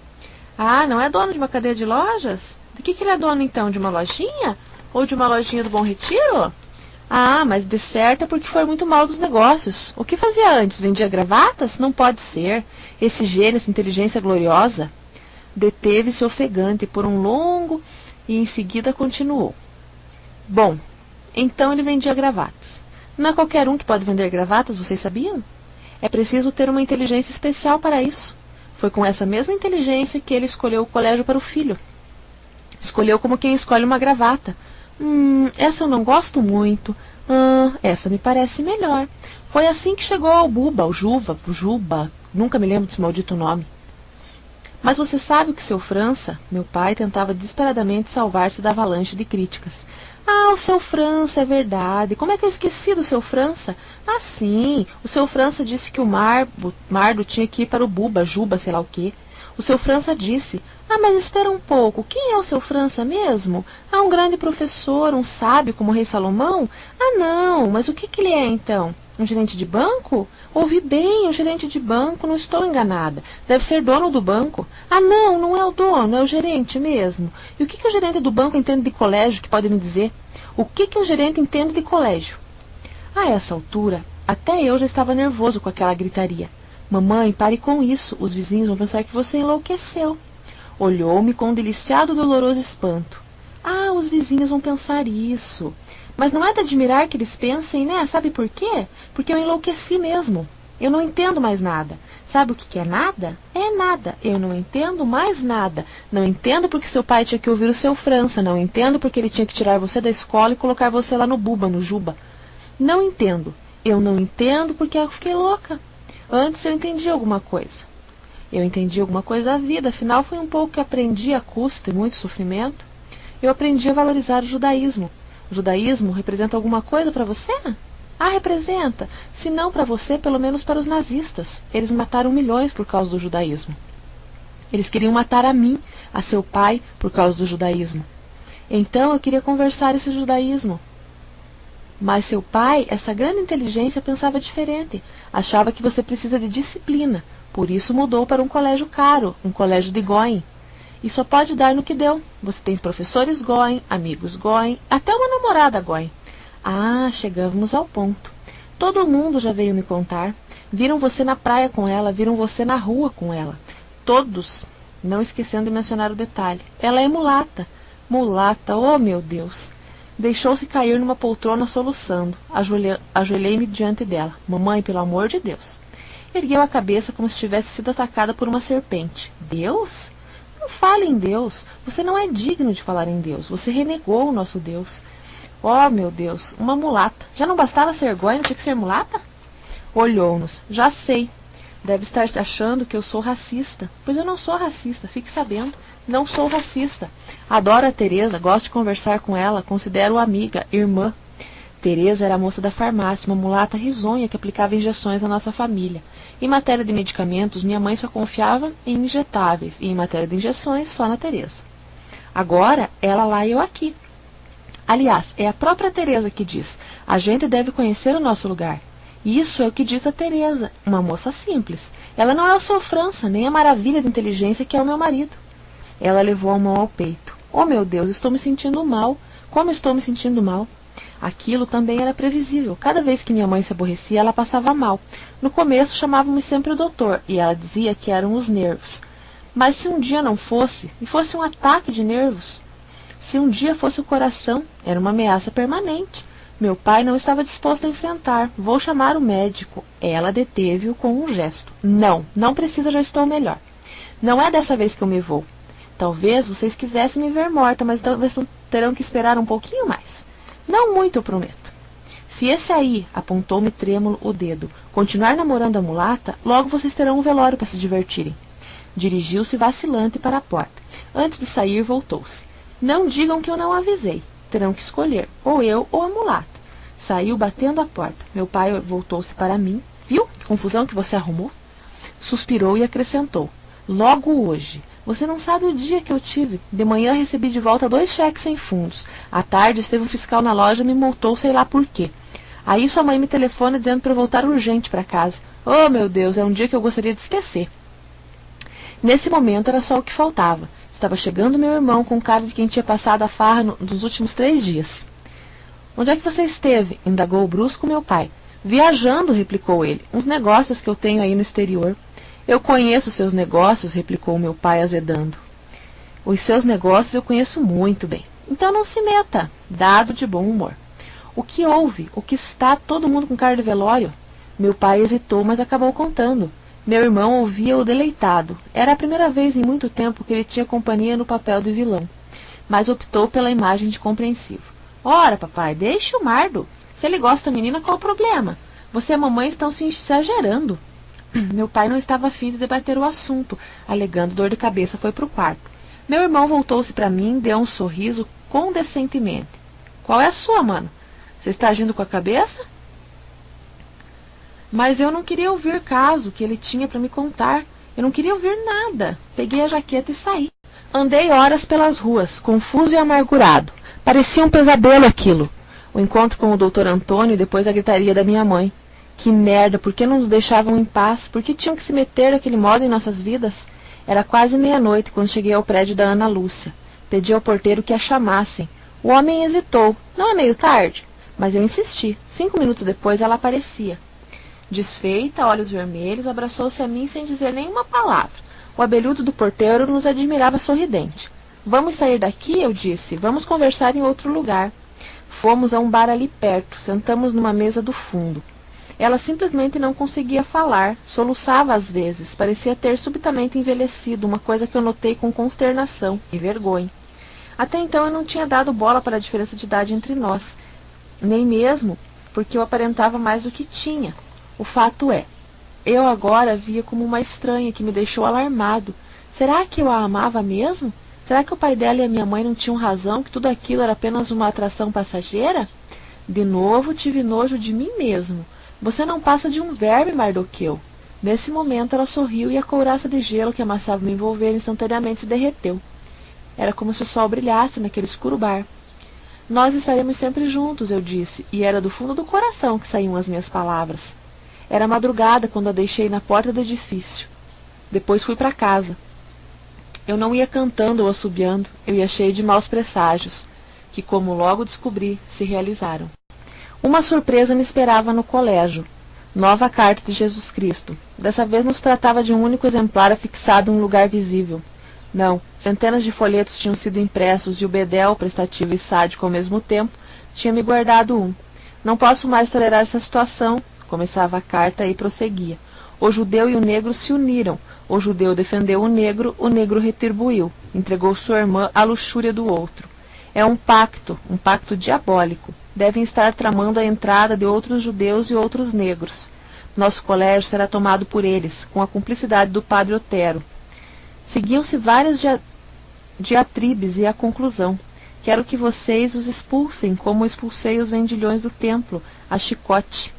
Ah, não é dono de uma cadeia de lojas? De que ele é dono, então? De uma lojinha? Ou de uma lojinha do Bom Retiro? Ah, mas de certo é porque foi muito mal dos negócios. O que fazia antes? Vendia gravatas? Não pode ser. Esse gênio, essa inteligência gloriosa. Deteve-se ofegante por um longo e em seguida continuou. Bom, então ele vendia gravatas. Não é qualquer um que pode vender gravatas, vocês sabiam? É preciso ter uma inteligência especial para isso. Foi com essa mesma inteligência que ele escolheu o colégio para o filho. Escolheu como quem escolhe uma gravata. Essa eu não gosto muito. Essa me parece melhor. Foi assim que chegou ao Buba, o Juba, nunca me lembro desse maldito nome. Mas você sabe o que seu França, meu pai, tentava desesperadamente salvar-se da avalanche de críticas. Ah, o seu França, é verdade. Como é que eu esqueci do seu França? Ah, sim, o seu França disse que o Mardo tinha que ir para o Buba, Juba, sei lá o quê. O seu França disse, mas espera um pouco, quem é o seu França mesmo? Um grande professor, um sábio como o rei Salomão? Não, mas o que ele é então? Um gerente de banco? Ouvi bem, um gerente de banco, não estou enganada. Deve ser dono do banco. Não é o dono, é o gerente mesmo. E o que o gerente do banco entende de colégio, que pode me dizer? O que o gerente entende de colégio? A essa altura, até eu já estava nervoso com aquela gritaria. Mamãe, pare com isso, os vizinhos vão pensar que você enlouqueceu. Olhou-me com um deliciado doloroso espanto. Os vizinhos vão pensar isso. Mas não é de admirar que eles pensem, né? Sabe por quê? Porque eu enlouqueci mesmo. Eu não entendo mais nada. Sabe o que é nada? É nada. Eu não entendo mais nada. Não entendo porque seu pai tinha que ouvir o seu França. Não entendo porque ele tinha que tirar você da escola e colocar você lá no Buba, no Juba. Não entendo. Eu não entendo porque eu fiquei louca. Antes eu entendi alguma coisa. Eu entendi alguma coisa da vida. Afinal, foi um pouco que aprendi a custo e muito sofrimento. Eu aprendi a valorizar o judaísmo. O judaísmo representa alguma coisa para você? Representa. Se não para você, pelo menos para os nazistas. Eles mataram milhões por causa do judaísmo. Eles queriam matar a mim, a seu pai, por causa do judaísmo. Então eu queria conversar esse judaísmo. Mas seu pai, essa grande inteligência, pensava diferente. Achava que você precisa de disciplina. Por isso mudou para um colégio caro, um colégio de Goin. E só pode dar no que deu. Você tem professores Goin, amigos Goin, até uma namorada Goin. Chegamos ao ponto. Todo mundo já veio me contar. Viram você na praia com ela, viram você na rua com ela. Todos, não esquecendo de mencionar o detalhe. Ela é mulata. Mulata, oh meu Deus. Deixou-se cair numa poltrona soluçando. Ajoelhei-me diante dela. Mamãe, pelo amor de Deus. Ergueu a cabeça como se tivesse sido atacada por uma serpente. Deus? Não fale em Deus. Você não é digno de falar em Deus. Você renegou o nosso Deus. Oh, meu Deus, uma mulata. Já não bastava ser Goin, tinha que ser mulata? Olhou-nos. Já sei. Deve estar achando que eu sou racista. Pois eu não sou racista, fique sabendo. Não sou racista. Adoro a Teresa, gosto de conversar com ela, considero-a amiga, irmã. Teresa era a moça da farmácia, uma mulata risonha que aplicava injeções à nossa família. Em matéria de medicamentos, minha mãe só confiava em injetáveis, e em matéria de injeções, só na Teresa. Agora, ela lá e eu aqui. Aliás, é a própria Teresa que diz: a gente deve conhecer o nosso lugar. Isso é o que diz a Teresa, uma moça simples. Ela não é o seu França, nem a maravilha de inteligência que é o meu marido. Ela levou a mão ao peito. Oh, meu Deus, estou me sentindo mal. Como estou me sentindo mal? Aquilo também era previsível. Cada vez que minha mãe se aborrecia, ela passava mal. No começo, chamávamos sempre o doutor, e ela dizia que eram os nervos. Mas se um dia não fosse, e fosse um ataque de nervos? Se um dia fosse o coração, era uma ameaça permanente. Meu pai não estava disposto a enfrentar. Vou chamar o médico. Ela deteve-o com um gesto. Não, não precisa, já estou melhor. Não é dessa vez que eu me vou. Talvez vocês quisessem me ver morta, mas talvez terão que esperar um pouquinho mais. Não muito, eu prometo. Se esse aí, apontou-me trêmulo o dedo, continuar namorando a mulata, logo vocês terão um velório para se divertirem. Dirigiu-se vacilante para a porta. Antes de sair, voltou-se. Não digam que eu não avisei. Terão que escolher, ou eu ou a mulata. Saiu batendo a porta. Meu pai voltou-se para mim. Viu que confusão que você arrumou? Suspirou e acrescentou. Logo hoje. Você não sabe o dia que eu tive. De manhã recebi de volta 2 cheques sem fundos. À tarde esteve um fiscal na loja e me multou sei lá por quê. Aí sua mãe me telefona dizendo para eu voltar urgente para casa. Oh, meu Deus, é um dia que eu gostaria de esquecer. Nesse momento era só o que faltava. Estava chegando meu irmão com cara de quem tinha passado a farra dos últimos 3 dias. Onde é que você esteve? Indagou brusco meu pai. Viajando, replicou ele. Uns negócios que eu tenho aí no exterior. Eu conheço seus negócios, replicou meu pai azedando. Os seus negócios eu conheço muito bem. Então não se meta, dado de bom humor. O que houve? O que está todo mundo com cara de velório? Meu pai hesitou, mas acabou contando. Meu irmão ouvia-o deleitado. Era a primeira vez em muito tempo que ele tinha companhia no papel de vilão, mas optou pela imagem de compreensivo. Ora, papai, deixe o Mardo. Se ele gosta da menina, qual o problema? Você e a mamãe estão se exagerando. Meu pai não estava afim de debater o assunto, alegando dor de cabeça, foi para o quarto. Meu irmão voltou-se para mim, deu um sorriso condescentemente. Qual é a sua, mano? Você está agindo com a cabeça? Mas eu não queria ouvir caso que ele tinha para me contar. Eu não queria ouvir nada. Peguei a jaqueta e saí. Andei horas pelas ruas, confuso e amargurado. Parecia um pesadelo aquilo. O encontro com o Dr. Antônio e depois a gritaria da minha mãe. Que merda, por que não nos deixavam em paz? Por que tinham que se meter daquele modo em nossas vidas? Era quase meia-noite quando cheguei ao prédio da Ana Lúcia. Pedi ao porteiro que a chamassem. O homem hesitou. Não é meio tarde? Mas eu insisti. 5 minutos depois ela aparecia. Desfeita, olhos vermelhos, abraçou-se a mim sem dizer nenhuma palavra. O abelhudo do porteiro nos admirava sorridente. Vamos sair daqui, eu disse. Vamos conversar em outro lugar. Fomos a um bar ali perto. Sentamos numa mesa do fundo. Ela simplesmente não conseguia falar, soluçava às vezes, parecia ter subitamente envelhecido, uma coisa que eu notei com consternação e vergonha. Até então eu não tinha dado bola para a diferença de idade entre nós, nem mesmo porque eu aparentava mais do que tinha. O fato é, eu agora a via como uma estranha que me deixou alarmado. Será que eu a amava mesmo? Será que o pai dela e a minha mãe não tinham razão, que tudo aquilo era apenas uma atração passageira? De novo tive nojo de mim mesmo. Você não passa de um verme, Mardoqueu. Nesse momento ela sorriu e a couraça de gelo que amassava me envolver instantaneamente se derreteu. Era como se o sol brilhasse naquele escuro bar. Nós estaremos sempre juntos, eu disse, e era do fundo do coração que saíam as minhas palavras. Era madrugada quando a deixei na porta do edifício. Depois fui para casa. Eu não ia cantando ou assobiando, eu ia cheio de maus presságios, que, como logo descobri, se realizaram. Uma surpresa me esperava no colégio. Nova carta de Jesus Cristo. Dessa vez não se tratava de um único exemplar afixado em um lugar visível. Não, centenas de folhetos tinham sido impressos e o bedel, prestativo e sádico ao mesmo tempo, tinha me guardado um. Não posso mais tolerar essa situação, começava a carta e prosseguia. O judeu e o negro se uniram. O judeu defendeu o negro retribuiu. Entregou sua irmã à luxúria do outro. É um pacto diabólico. Devem estar tramando a entrada de outros judeus e outros negros. Nosso colégio será tomado por eles, com a cumplicidade do padre Otero. Seguiam-se várias diatribes e a conclusão. Quero que vocês os expulsem, como expulsei os vendilhões do templo, a chicote.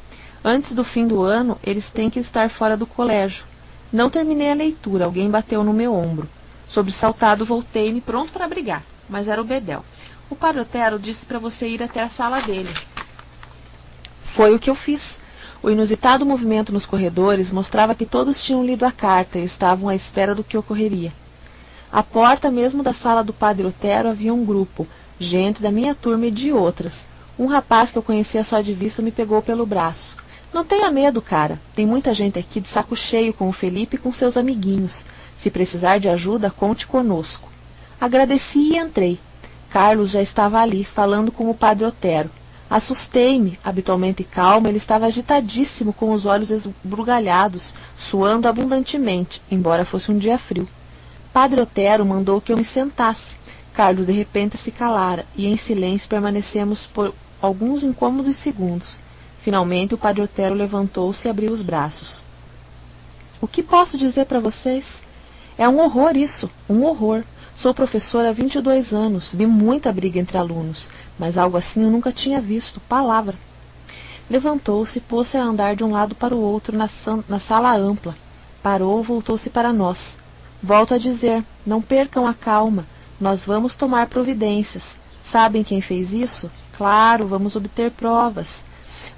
Antes do fim do ano, eles têm que estar fora do colégio. Não terminei a leitura, alguém bateu no meu ombro. Sobressaltado, voltei-me, pronto para brigar, mas era o Bedel. O Padre Otero disse para você ir até a sala dele. Foi o que eu fiz. O inusitado movimento nos corredores mostrava que todos tinham lido a carta e estavam à espera do que ocorreria. À porta mesmo da sala do Padre Otero havia um grupo, gente da minha turma e de outras. Um rapaz que eu conhecia só de vista me pegou pelo braço. Não tenha medo, cara. Tem muita gente aqui de saco cheio com o Felipe e com seus amiguinhos. Se precisar de ajuda, conte conosco. Agradeci e entrei. Carlos já estava ali, falando com o Padre Otero. Assustei-me. Habitualmente calmo, ele estava agitadíssimo, com os olhos esbugalhados, suando abundantemente, embora fosse um dia frio. Padre Otero mandou que eu me sentasse. Carlos de repente se calara, e em silêncio permanecemos por alguns incômodos segundos. Finalmente o Padre Otero levantou-se e abriu os braços. O que posso dizer para vocês? É um horror isso, um horror. Sou professora há 22 anos, vi muita briga entre alunos, mas algo assim eu nunca tinha visto, palavra. Levantou-se e pôs-se a andar de um lado para o outro na sala ampla. Parou, voltou-se para nós. Volto a dizer, não percam a calma, nós vamos tomar providências. Sabem quem fez isso? Claro, vamos obter provas.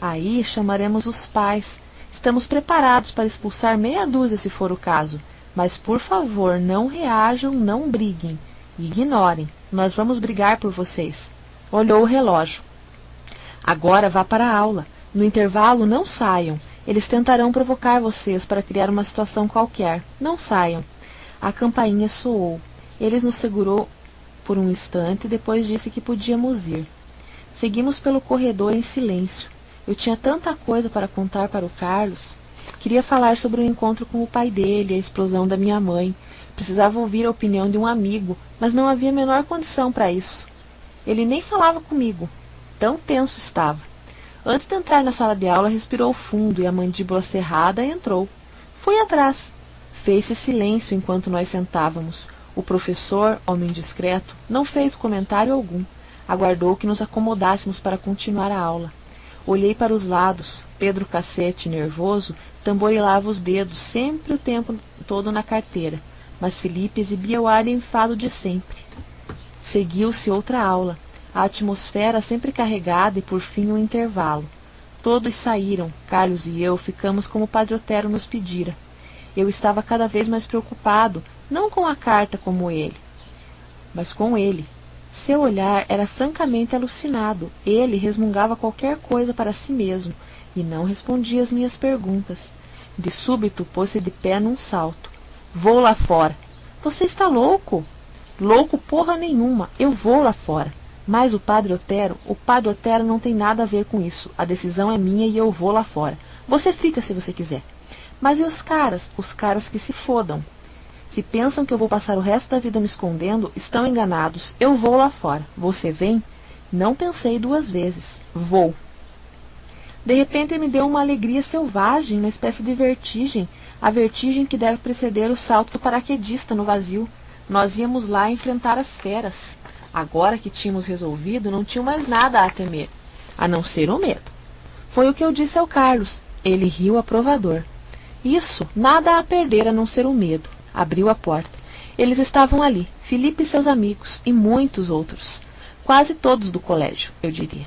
Aí chamaremos os pais. Estamos preparados para expulsar meia dúzia se for o caso. Mas, por favor, não reajam, não briguem. Ignorem. Nós vamos brigar por vocês. Olhou o relógio. Agora vá para a aula. No intervalo, não saiam. Eles tentarão provocar vocês para criar uma situação qualquer. Não saiam. A campainha soou. Ele nos segurou por um instante e depois disse que podíamos ir. Seguimos pelo corredor em silêncio. Eu tinha tanta coisa para contar para o Carlos. Queria falar sobre o encontro com o pai dele, a explosão da minha mãe. Precisava ouvir a opinião de um amigo, mas não havia a menor condição para isso. Ele nem falava comigo. Tão tenso estava. Antes de entrar na sala de aula, respirou fundo e a mandíbula cerrada entrou. Fui atrás. Fez-se silêncio enquanto nós sentávamos. O professor, homem discreto, não fez comentário algum. Aguardou que nos acomodássemos para continuar a aula. Olhei para os lados. Pedro Cacete, nervoso, tamborilava os dedos, sempre o tempo todo na carteira. Mas Felipe exibia o ar enfado de sempre. Seguiu-se outra aula. A atmosfera sempre carregada e, por fim, um intervalo. Todos saíram. Carlos e eu ficamos como o Padre Otero nos pedira. Eu estava cada vez mais preocupado, não com a carta como ele, mas com ele. Seu olhar era francamente alucinado. Ele resmungava qualquer coisa para si mesmo e não respondia às minhas perguntas. De súbito, pôs-se de pé num salto. Vou lá fora. Você está louco? Louco porra nenhuma. Eu vou lá fora. Mas o Padre Otero não tem nada a ver com isso. A decisão é minha e eu vou lá fora. Você fica se você quiser. Mas e os caras? Os caras que se fodam. Se pensam que eu vou passar o resto da vida me escondendo, estão enganados. Eu vou lá fora. Você vem? Não pensei duas vezes. Vou. De repente me deu uma alegria selvagem, uma espécie de vertigem. A vertigem que deve preceder o salto do paraquedista no vazio. Nós íamos lá enfrentar as feras. Agora que tínhamos resolvido, não tinha mais nada a temer, a não ser o medo. Foi o que eu disse ao Carlos. Ele riu aprovador. Isso, nada a perder a não ser o medo. Abriu a porta. Eles estavam ali, Felipe e seus amigos, e muitos outros. Quase todos do colégio, eu diria.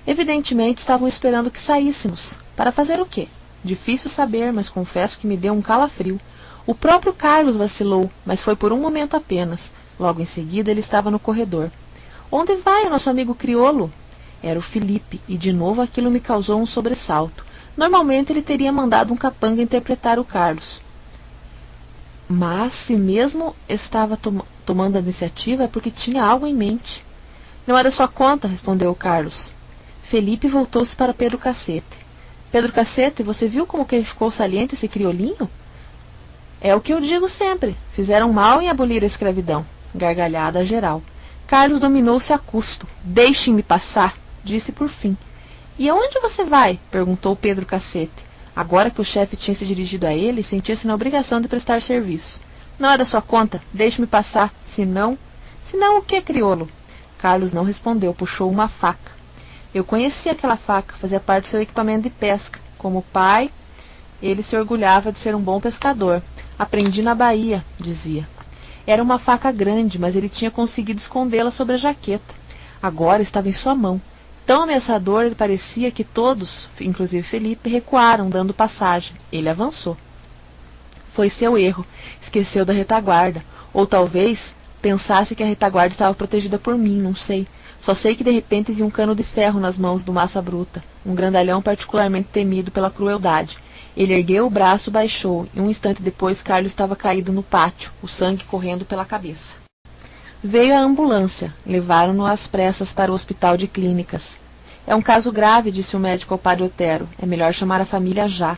Evidentemente estavam esperando que saíssemos. Para fazer o quê? Difícil saber, mas confesso que me deu um calafrio. O próprio Carlos vacilou, mas foi por um momento apenas. Logo em seguida ele estava no corredor. Onde vai o nosso amigo crioulo? Era o Felipe, e de novo aquilo me causou um sobressalto. Normalmente ele teria mandado um capanga interpretar o Carlos. Mas, se mesmo estava tomando a iniciativa, é porque tinha algo em mente. Não era sua conta, respondeu o Carlos. Felipe voltou-se para Pedro Cacete. Pedro Cacete, você viu como que ele ficou saliente esse criolinho? É o que eu digo sempre. Fizeram mal em abolir a escravidão. Gargalhada geral. Carlos dominou-se a custo. Deixem-me passar, disse por fim. E aonde você vai? Perguntou Pedro Cacete. Agora que o chefe tinha se dirigido a ele, sentia-se na obrigação de prestar serviço. Não é da sua conta, deixe-me passar, senão... Senão o que, crioulo? Carlos não respondeu, puxou uma faca. Eu conhecia aquela faca, fazia parte do seu equipamento de pesca. Como pai, ele se orgulhava de ser um bom pescador. Aprendi na Bahia, dizia. Era uma faca grande, mas ele tinha conseguido escondê-la sobre a jaqueta. Agora estava em sua mão. Tão ameaçador ele parecia que todos, inclusive Felipe, recuaram, dando passagem. Ele avançou. Foi seu erro. Esqueceu da retaguarda. Ou talvez pensasse que a retaguarda estava protegida por mim, não sei. Só sei que de repente vi um cano de ferro nas mãos do Massa Bruta, um grandalhão particularmente temido pela crueldade. Ele ergueu o braço, baixou, e um instante depois Carlos estava caído no pátio, o sangue correndo pela cabeça. Veio a ambulância, levaram-no às pressas para o hospital de clínicas. É um caso grave, disse o médico ao padre Otero, é melhor chamar a família já.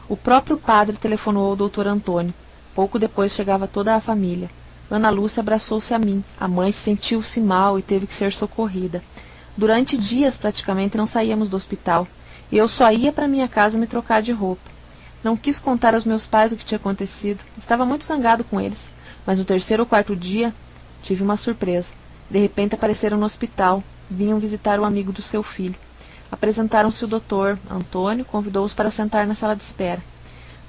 O próprio padre telefonou ao doutor Antônio. Pouco depois chegava toda a família. Ana Lúcia abraçou-se a mim. A mãe sentiu-se mal e teve que ser socorrida. Durante dias praticamente não saíamos do hospital. E eu só ia para minha casa me trocar de roupa. Não quis contar aos meus pais o que tinha acontecido. Estava muito zangado com eles. Mas no terceiro ou quarto dia, tive uma surpresa. De repente apareceram no hospital. Vinham visitar o amigo do seu filho. Apresentaram-se o doutor. Antônio convidou-os para sentar na sala de espera.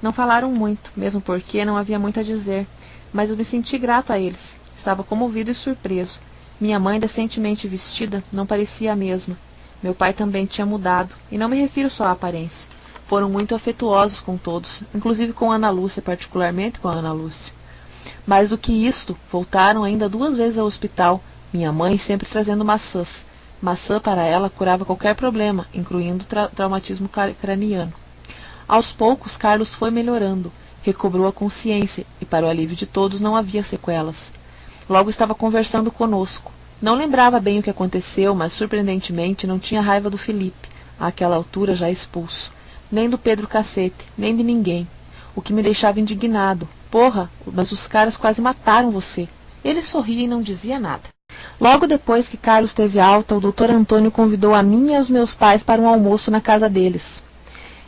Não falaram muito, mesmo porque não havia muito a dizer. Mas eu me senti grato a eles. Estava comovido e surpreso. Minha mãe, decentemente vestida, não parecia a mesma. Meu pai também tinha mudado. E não me refiro só à aparência. Foram muito afetuosos com todos, inclusive com Ana Lúcia, particularmente com a Ana Lúcia. Mais do que isto, voltaram ainda 2 vezes ao hospital, minha mãe sempre trazendo maçãs. Maçã para ela curava qualquer problema, incluindo traumatismo craniano. Aos poucos, Carlos foi melhorando, recobrou a consciência e, para o alívio de todos, não havia sequelas. Logo estava conversando conosco. Não lembrava bem o que aconteceu, mas, surpreendentemente, não tinha raiva do Felipe, àquela altura já expulso. Nem do Pedro Cacete, nem de ninguém. O que me deixava indignado. Porra, mas os caras quase mataram você. Ele sorria e não dizia nada. Logo depois que Carlos teve alta, o doutor Antônio convidou a mim e aos meus pais para um almoço na casa deles.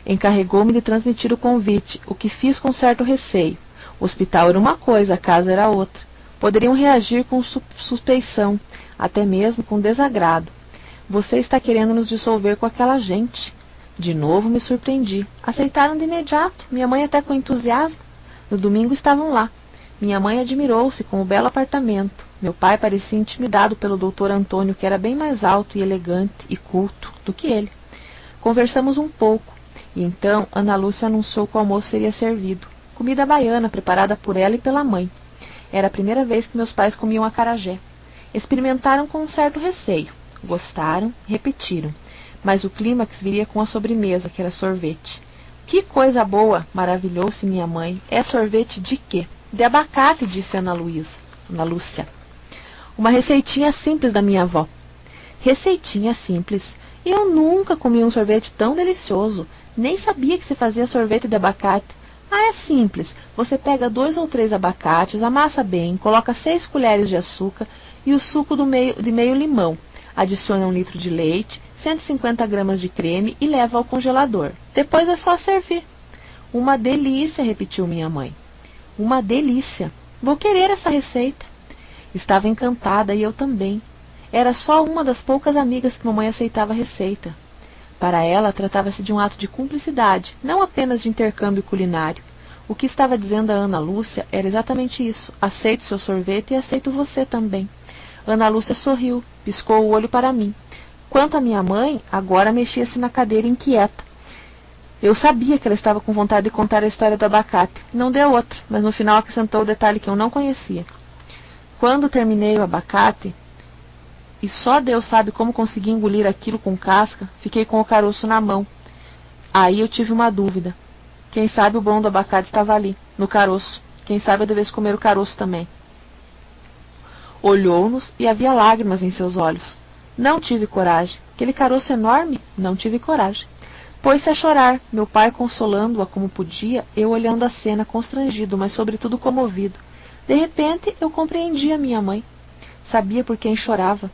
Encarregou-me de transmitir o convite, o que fiz com certo receio. O hospital era uma coisa, a casa era outra. Poderiam reagir com suspeição, até mesmo com desagrado. Você está querendo nos dissolver com aquela gente. De novo me surpreendi. Aceitaram de imediato, minha mãe até com entusiasmo. No domingo estavam lá. Minha mãe admirou-se com o belo apartamento. Meu pai parecia intimidado pelo doutor Antônio, que era bem mais alto e elegante e culto do que ele. Conversamos um pouco, e então Ana Lúcia anunciou que o almoço seria servido. Comida baiana, preparada por ela e pela mãe. Era a primeira vez que meus pais comiam acarajé. Experimentaram com um certo receio. Gostaram e repetiram. Mas o clímax viria com a sobremesa, que era sorvete. Que coisa boa! Maravilhou-se minha mãe. É sorvete de quê? De abacate, disse Ana Lúcia. Uma receitinha simples da minha avó. Receitinha simples? Eu nunca comi um sorvete tão delicioso. Nem sabia que se fazia sorvete de abacate. Ah, é simples. Você pega 2 ou 3 abacates, amassa bem, coloca 6 colheres de açúcar e o suco de meio limão. Adiciona 1 litro de leite, 150 gramas de creme e leva ao congelador. Depois é só servir. Uma delícia, repetiu minha mãe. Uma delícia. Vou querer essa receita. Estava encantada e eu também. Era só uma das poucas amigas que mamãe aceitava a receita. Para ela, tratava-se de um ato de cumplicidade, não apenas de intercâmbio culinário. O que estava dizendo a Ana Lúcia era exatamente isso. Aceito seu sorvete e aceito você também. Ana Lúcia sorriu, piscou o olho para mim. Quanto à minha mãe, agora mexia-se na cadeira inquieta. Eu sabia que ela estava com vontade de contar a história do abacate. Não deu outra, mas no final acrescentou o detalhe que eu não conhecia. Quando terminei o abacate, e só Deus sabe como consegui engolir aquilo com casca, fiquei com o caroço na mão. Aí eu tive uma dúvida. Quem sabe o bom do abacate estava ali, no caroço. Quem sabe eu devesse comer o caroço também. Olhou-nos e havia lágrimas em seus olhos. Não tive coragem. Aquele caroço enorme, não tive coragem. Pôs-se a chorar, meu pai consolando-a como podia, eu olhando a cena constrangido, mas sobretudo comovido. De repente, eu compreendi a minha mãe. Sabia por quem chorava.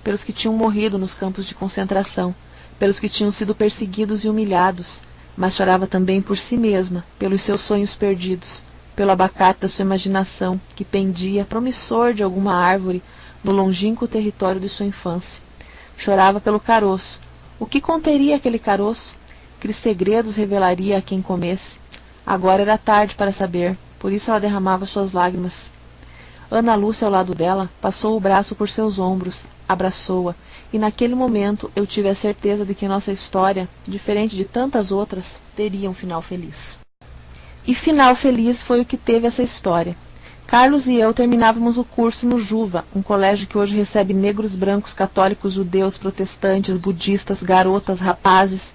Pelos que tinham morrido nos campos de concentração, pelos que tinham sido perseguidos e humilhados, mas chorava também por si mesma, pelos seus sonhos perdidos, pelo abacate da sua imaginação, que pendia, promissor de alguma árvore, no longínquo território de sua infância. Chorava pelo caroço. O que conteria aquele caroço? Que segredos revelaria a quem comesse? Agora era tarde para saber, por isso ela derramava suas lágrimas. Ana Lúcia, ao lado dela, passou o braço por seus ombros, abraçou-a, e naquele momento eu tive a certeza de que nossa história, diferente de tantas outras, teria um final feliz. E final feliz foi o que teve essa história. Carlos e eu terminávamos o curso no Juva, um colégio que hoje recebe negros, brancos, católicos, judeus, protestantes, budistas, garotas, rapazes.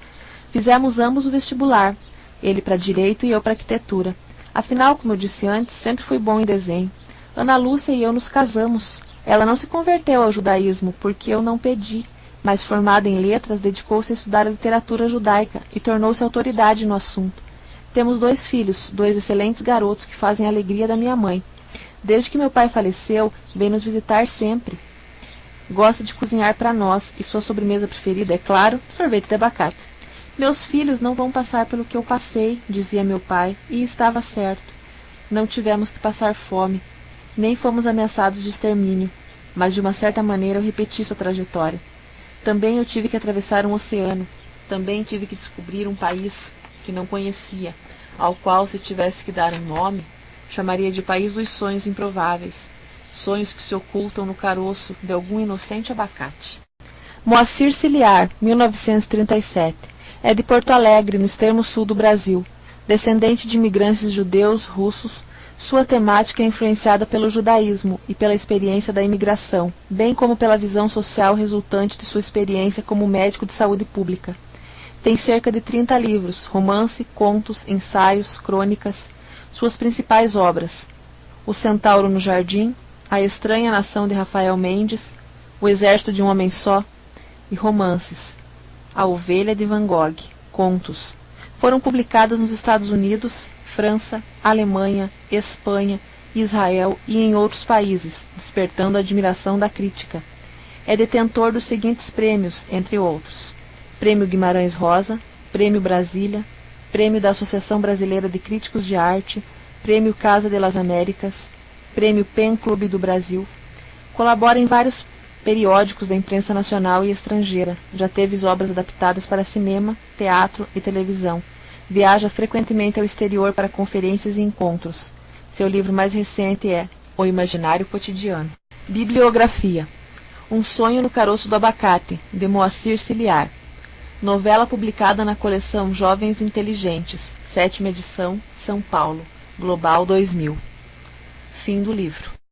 Fizemos ambos o vestibular, ele para direito e eu para arquitetura. Afinal, como eu disse antes, sempre fui bom em desenho. Ana Lúcia e eu nos casamos. Ela não se converteu ao judaísmo, porque eu não pedi, mas formada em letras, dedicou-se a estudar a literatura judaica e tornou-se autoridade no assunto. Temos 2 filhos, 2 excelentes garotos que fazem a alegria da minha mãe. Desde que meu pai faleceu, vem nos visitar sempre. Gosta de cozinhar para nós, e sua sobremesa preferida é, claro, sorvete de abacate. Meus filhos não vão passar pelo que eu passei, dizia meu pai, e estava certo. Não tivemos que passar fome, nem fomos ameaçados de extermínio, mas de uma certa maneira eu repeti sua trajetória. Também eu tive que atravessar um oceano, também tive que descobrir um país que não conhecia, ao qual, se tivesse que dar um nome, chamaria de país dos sonhos improváveis, sonhos que se ocultam no caroço de algum inocente abacate. Moacir Ciliar, 1937, é de Porto Alegre, no extremo sul do Brasil. Descendente de imigrantes judeus, russos, sua temática é influenciada pelo judaísmo e pela experiência da imigração, bem como pela visão social resultante de sua experiência como médico de saúde pública. Tem cerca de 30 livros, romance, contos, ensaios, crônicas. Suas principais obras: O Centauro no Jardim, A Estranha Nação de Rafael Mendes, O Exército de um Homem Só e romances. A Ovelha de Van Gogh, contos. Foram publicadas nos Estados Unidos, França, Alemanha, Espanha, Israel e em outros países, despertando a admiração da crítica. É detentor dos seguintes prêmios, entre outros: Prêmio Guimarães Rosa, Prêmio Brasília, Prêmio da Associação Brasileira de Críticos de Arte, Prêmio Casa de las Américas, Prêmio Pen Clube do Brasil. Colabora em vários periódicos da imprensa nacional e estrangeira. Já teve obras adaptadas para cinema, teatro e televisão. Viaja frequentemente ao exterior para conferências e encontros. Seu livro mais recente é O Imaginário Cotidiano. Bibliografia: Um Sonho no Caroço do Abacate, de Moacir Ciliar. Novela publicada na coleção Jovens Inteligentes, 7ª edição, São Paulo, Global 2000. Fim do livro.